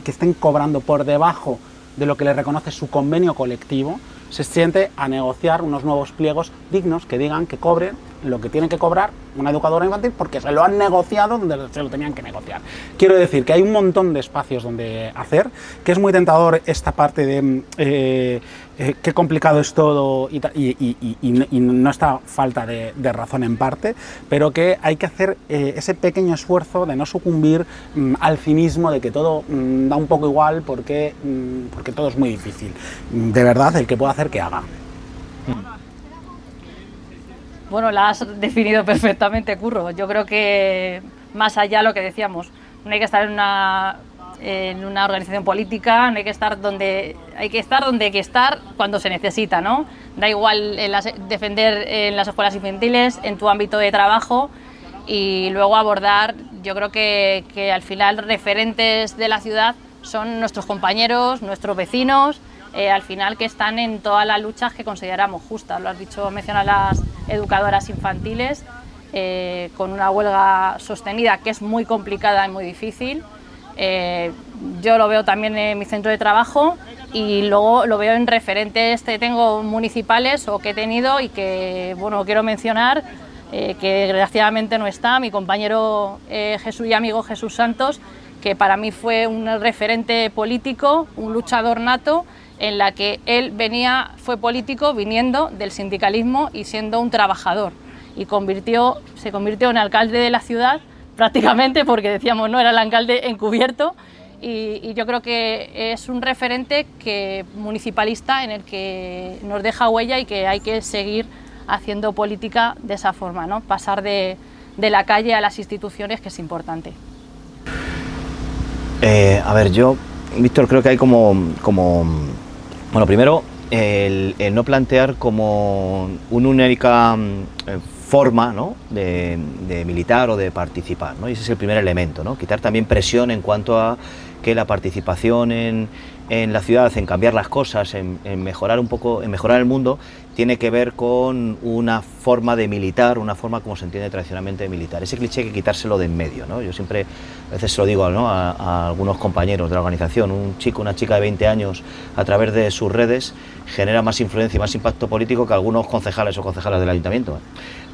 [SPEAKER 4] estén cobrando por debajo de lo que le reconoce su convenio colectivo, se siente a negociar unos nuevos pliegos dignos que digan que cobren lo que tiene que cobrar una educadora infantil porque se lo han negociado donde se lo tenían que negociar. Quiero decir que hay un montón de espacios donde hacer, que es muy tentador esta parte de qué complicado es todo y no está falta de razón en parte, pero que hay que hacer ese pequeño esfuerzo de no sucumbir al cinismo de que todo da un poco igual porque todo es muy difícil. De verdad, el que pueda hacer, que haga.
[SPEAKER 3] Bueno, la has definido perfectamente, Curro. Yo creo que más allá de lo que decíamos, no hay que estar en una organización política, no hay que estar donde hay que estar cuando se necesita, ¿no? Da igual defender en las escuelas infantiles, en tu ámbito de trabajo, y luego abordar, yo creo que al final referentes de la ciudad son nuestros compañeros, nuestros vecinos, al final que están en todas las luchas que consideramos justas. Lo has dicho, mencionas las educadoras infantiles, con una huelga sostenida que es muy complicada y muy difícil. Yo lo veo también en mi centro de trabajo y luego lo veo en referentes que tengo municipales o que he tenido y que, bueno, quiero mencionar, que desgraciadamente no está, mi compañero Jesús y amigo Jesús Santos, que para mí fue un referente político, un luchador nato, en la que él fue político viniendo del sindicalismo y siendo un trabajador. y se convirtió en alcalde de la ciudad prácticamente, porque decíamos, no, era el alcalde encubierto, y yo creo que es un referente municipalista en el que nos deja huella y que hay que seguir haciendo política de esa forma, ¿no? Pasar de la calle a las instituciones, que es importante.
[SPEAKER 2] A ver, yo, Víctor, creo que hay bueno, primero, el no plantear como una única forma, ¿no?, de militar o de participar, ¿no? Y ese es el primer elemento, ¿no? Quitar también presión en cuanto a que la participación en la ciudad, en cambiar las cosas, en mejorar un poco, en mejorar el mundo, tiene que ver con una forma de militar, una forma como se entiende tradicionalmente de militar. Ese cliché hay que quitárselo de en medio, ¿no? Yo siempre, a veces se lo digo, ¿no?, a algunos compañeros de la organización, un chico, una chica de 20 años, a través de sus redes, genera más influencia y más impacto político que algunos concejales o concejalas del ayuntamiento.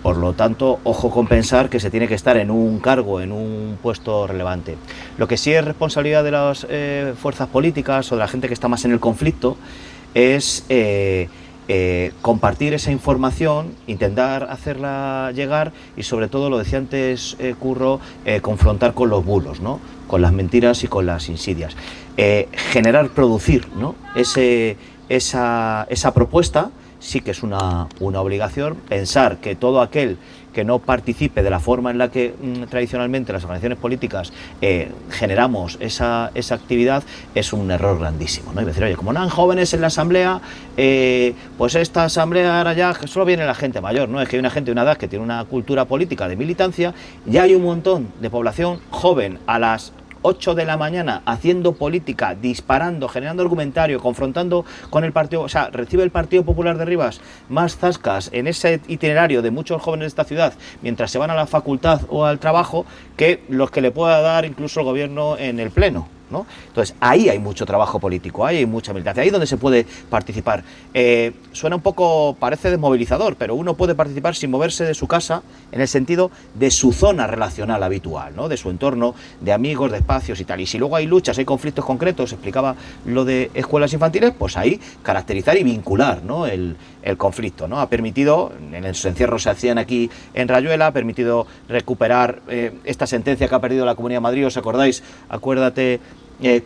[SPEAKER 2] Por lo tanto, ojo con pensar que se tiene que estar en un cargo, en un puesto relevante. Lo que sí es responsabilidad de las fuerzas políticas o de la gente que está más en el conflicto es compartir esa información, intentar hacerla llegar y, sobre todo, lo decía antes Curro, confrontar con los bulos, ¿no?, con las mentiras y con las insidias. Producir, ¿no?, esa propuesta. Sí que es una obligación pensar que todo aquel que no participe de la forma en la que tradicionalmente las organizaciones políticas generamos esa actividad es un error grandísimo, ¿no? Y decir, oye, como no hay jóvenes en la asamblea, pues esta asamblea ahora ya solo viene la gente mayor, ¿no? Es que hay una gente de una edad que tiene una cultura política de militancia, ya hay un montón de población joven a las 8 de la mañana haciendo política, disparando, generando argumentario, confrontando con el partido, o sea, recibe el Partido Popular de Rivas más zascas en ese itinerario de muchos jóvenes de esta ciudad mientras se van a la facultad o al trabajo que los que le pueda dar incluso el gobierno en el pleno, ¿no? Entonces, ahí hay mucho trabajo político, ahí hay mucha militancia, ahí es donde se puede participar. Suena un poco, parece desmovilizador, pero uno puede participar sin moverse de su casa, en el sentido de su zona relacional habitual, ¿no?, de su entorno, de amigos, de espacios y tal. Y si luego hay luchas, hay conflictos concretos, explicaba lo de escuelas infantiles, pues ahí caracterizar y vincular, ¿no?, el conflicto, ¿no? Ha permitido, en los encierros se hacían aquí en Rayuela, ha permitido recuperar esta sentencia que ha perdido la Comunidad de Madrid, ¿os acordáis? Acuérdate,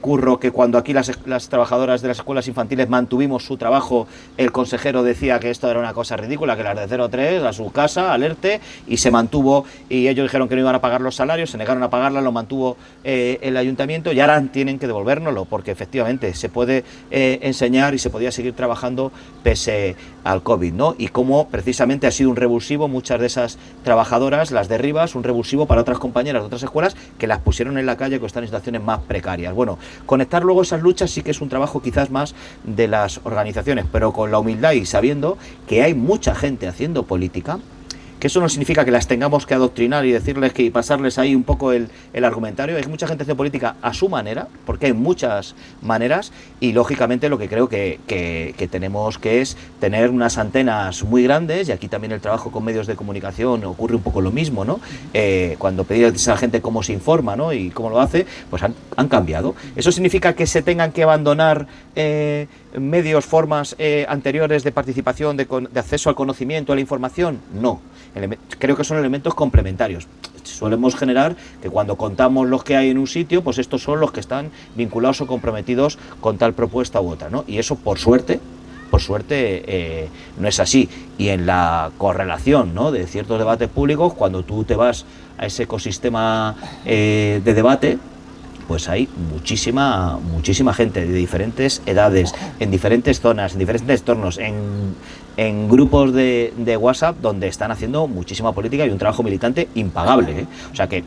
[SPEAKER 2] Curro, que cuando aquí las trabajadoras de las escuelas infantiles mantuvimos su trabajo, el consejero decía que esto era una cosa ridícula, que las de 0 a 3 a su casa, al ERTE, y se mantuvo, y ellos dijeron que no iban a pagar los salarios, se negaron a pagarla, lo mantuvo el ayuntamiento, y ahora tienen que devolvérnoslo, porque efectivamente se puede enseñar y se podía seguir trabajando pese al COVID, ¿no? Y cómo precisamente ha sido un revulsivo, muchas de esas trabajadoras, las de Rivas, un revulsivo para otras compañeras de otras escuelas que las pusieron en la calle, que están en situaciones más precarias. Bueno, conectar luego esas luchas sí que es un trabajo quizás más de las organizaciones, pero con la humildad y sabiendo que hay mucha gente haciendo política, que eso no significa que las tengamos que adoctrinar y decirles que y pasarles ahí un poco el argumentario. Hay mucha gente haciendo política a su manera, porque hay muchas maneras, y lógicamente lo que creo que tenemos que es tener unas antenas muy grandes, y aquí también el trabajo con medios de comunicación ocurre un poco lo mismo, ¿no? Cuando pedís a la gente cómo se informa, ¿no?, y cómo lo hace, pues han cambiado. ¿Eso significa que se tengan que abandonar medios, formas anteriores de participación, de acceso al conocimiento, a la información? No. Creo que son elementos complementarios. Solemos generar que cuando contamos los que hay en un sitio, pues estos son los que están vinculados o comprometidos con tal propuesta u otra, ¿no? Y eso, por suerte, no es así. Y en la correlación, ¿no?, de ciertos debates públicos, cuando tú te vas a ese ecosistema de debate, pues hay muchísima gente de diferentes edades, en diferentes zonas, en diferentes entornos, en grupos de WhatsApp donde están haciendo muchísima política y un trabajo militante impagable, ¿eh? O sea que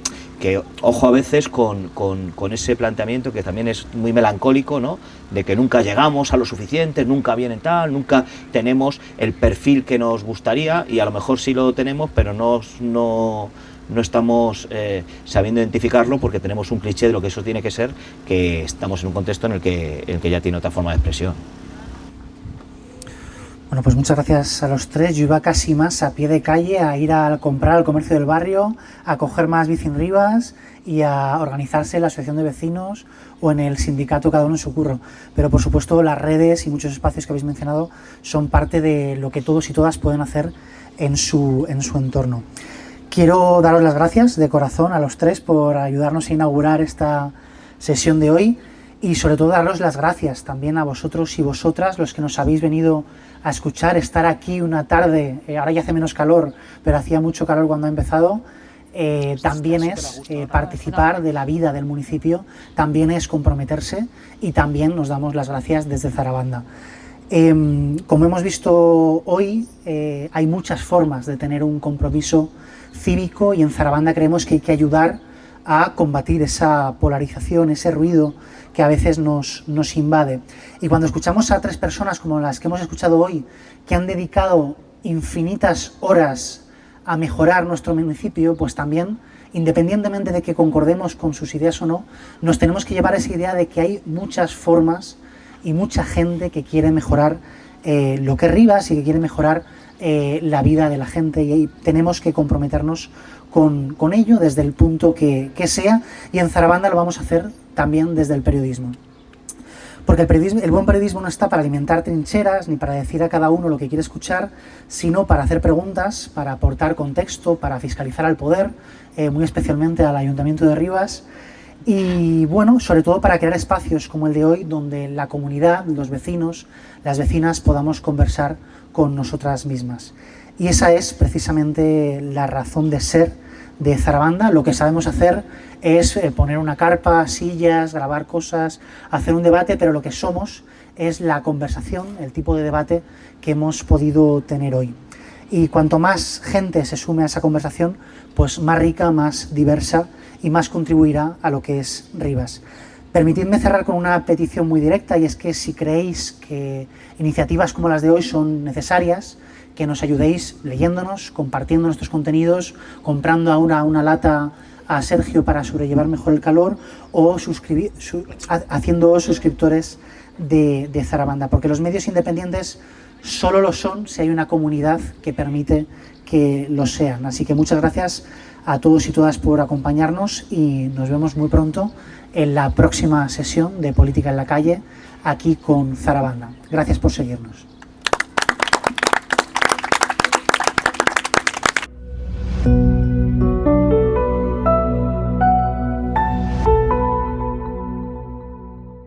[SPEAKER 2] ojo a veces con ese planteamiento que también es muy melancólico, ¿no?, de que nunca llegamos a lo suficiente, nunca viene tal, nunca tenemos el perfil que nos gustaría, y a lo mejor sí lo tenemos, pero no estamos sabiendo identificarlo, porque tenemos un cliché de lo que eso tiene que ser, que estamos en un contexto en el que ya tiene otra forma de expresión.
[SPEAKER 1] Bueno, pues muchas gracias a los tres. Yo iba casi más a pie de calle a ir a comprar al comercio del barrio, a coger más bici en Rivas y a organizarse en la asociación de vecinos o en el sindicato, cada uno en su curro. Pero por supuesto las redes y muchos espacios que habéis mencionado son parte de lo que todos y todas pueden hacer en su entorno. Quiero daros las gracias de corazón a los tres por ayudarnos a inaugurar esta sesión de hoy y sobre todo daros las gracias también a vosotros y vosotras, los que nos habéis venido a escuchar, estar aquí una tarde, ahora ya hace menos calor, pero hacía mucho calor cuando ha empezado. También es participar de la vida del municipio, también es comprometerse y también nos damos las gracias desde Zarabanda. Como hemos visto hoy, hay muchas formas de tener un compromiso cívico y en Zarabanda creemos que hay que ayudar a combatir esa polarización, ese ruido que a veces nos invade. Y cuando escuchamos a tres personas como las que hemos escuchado hoy, que han dedicado infinitas horas a mejorar nuestro municipio, pues también, independientemente de que concordemos con sus ideas o no, nos tenemos que llevar esa idea de que hay muchas formas y mucha gente que quiere mejorar lo que es Rivas y que quiere mejorar la vida de la gente, y ahí tenemos que comprometernos con ello desde el punto que sea, y en Zarabanda lo vamos a hacer también desde el periodismo. Porque el buen periodismo no está para alimentar trincheras ni para decir a cada uno lo que quiere escuchar, sino para hacer preguntas, para aportar contexto, para fiscalizar al poder, muy especialmente al Ayuntamiento de Rivas, y bueno, sobre todo para crear espacios como el de hoy, donde la comunidad, los vecinos, las vecinas podamos conversar con nosotras mismas. Y esa es precisamente la razón de ser de Zarabanda. Lo que sabemos hacer es poner una carpa, sillas, grabar cosas, hacer un debate, pero lo que somos es la conversación, el tipo de debate que hemos podido tener hoy. Y cuanto más gente se sume a esa conversación, pues más rica, más diversa y más contribuirá a lo que es Rivas. Permitidme cerrar con una petición muy directa, y es que si creéis que iniciativas como las de hoy son necesarias, que nos ayudéis leyéndonos, compartiendo nuestros contenidos, comprando ahora una lata a Sergio para sobrellevar mejor el calor, o haciendo suscriptores de Zarabanda, porque los medios independientes solo lo son si hay una comunidad que permite que lo sean. Así que muchas gracias a todos y todas por acompañarnos y nos vemos muy pronto en la próxima sesión de Política en la Calle aquí con Zarabanda. Gracias por seguirnos.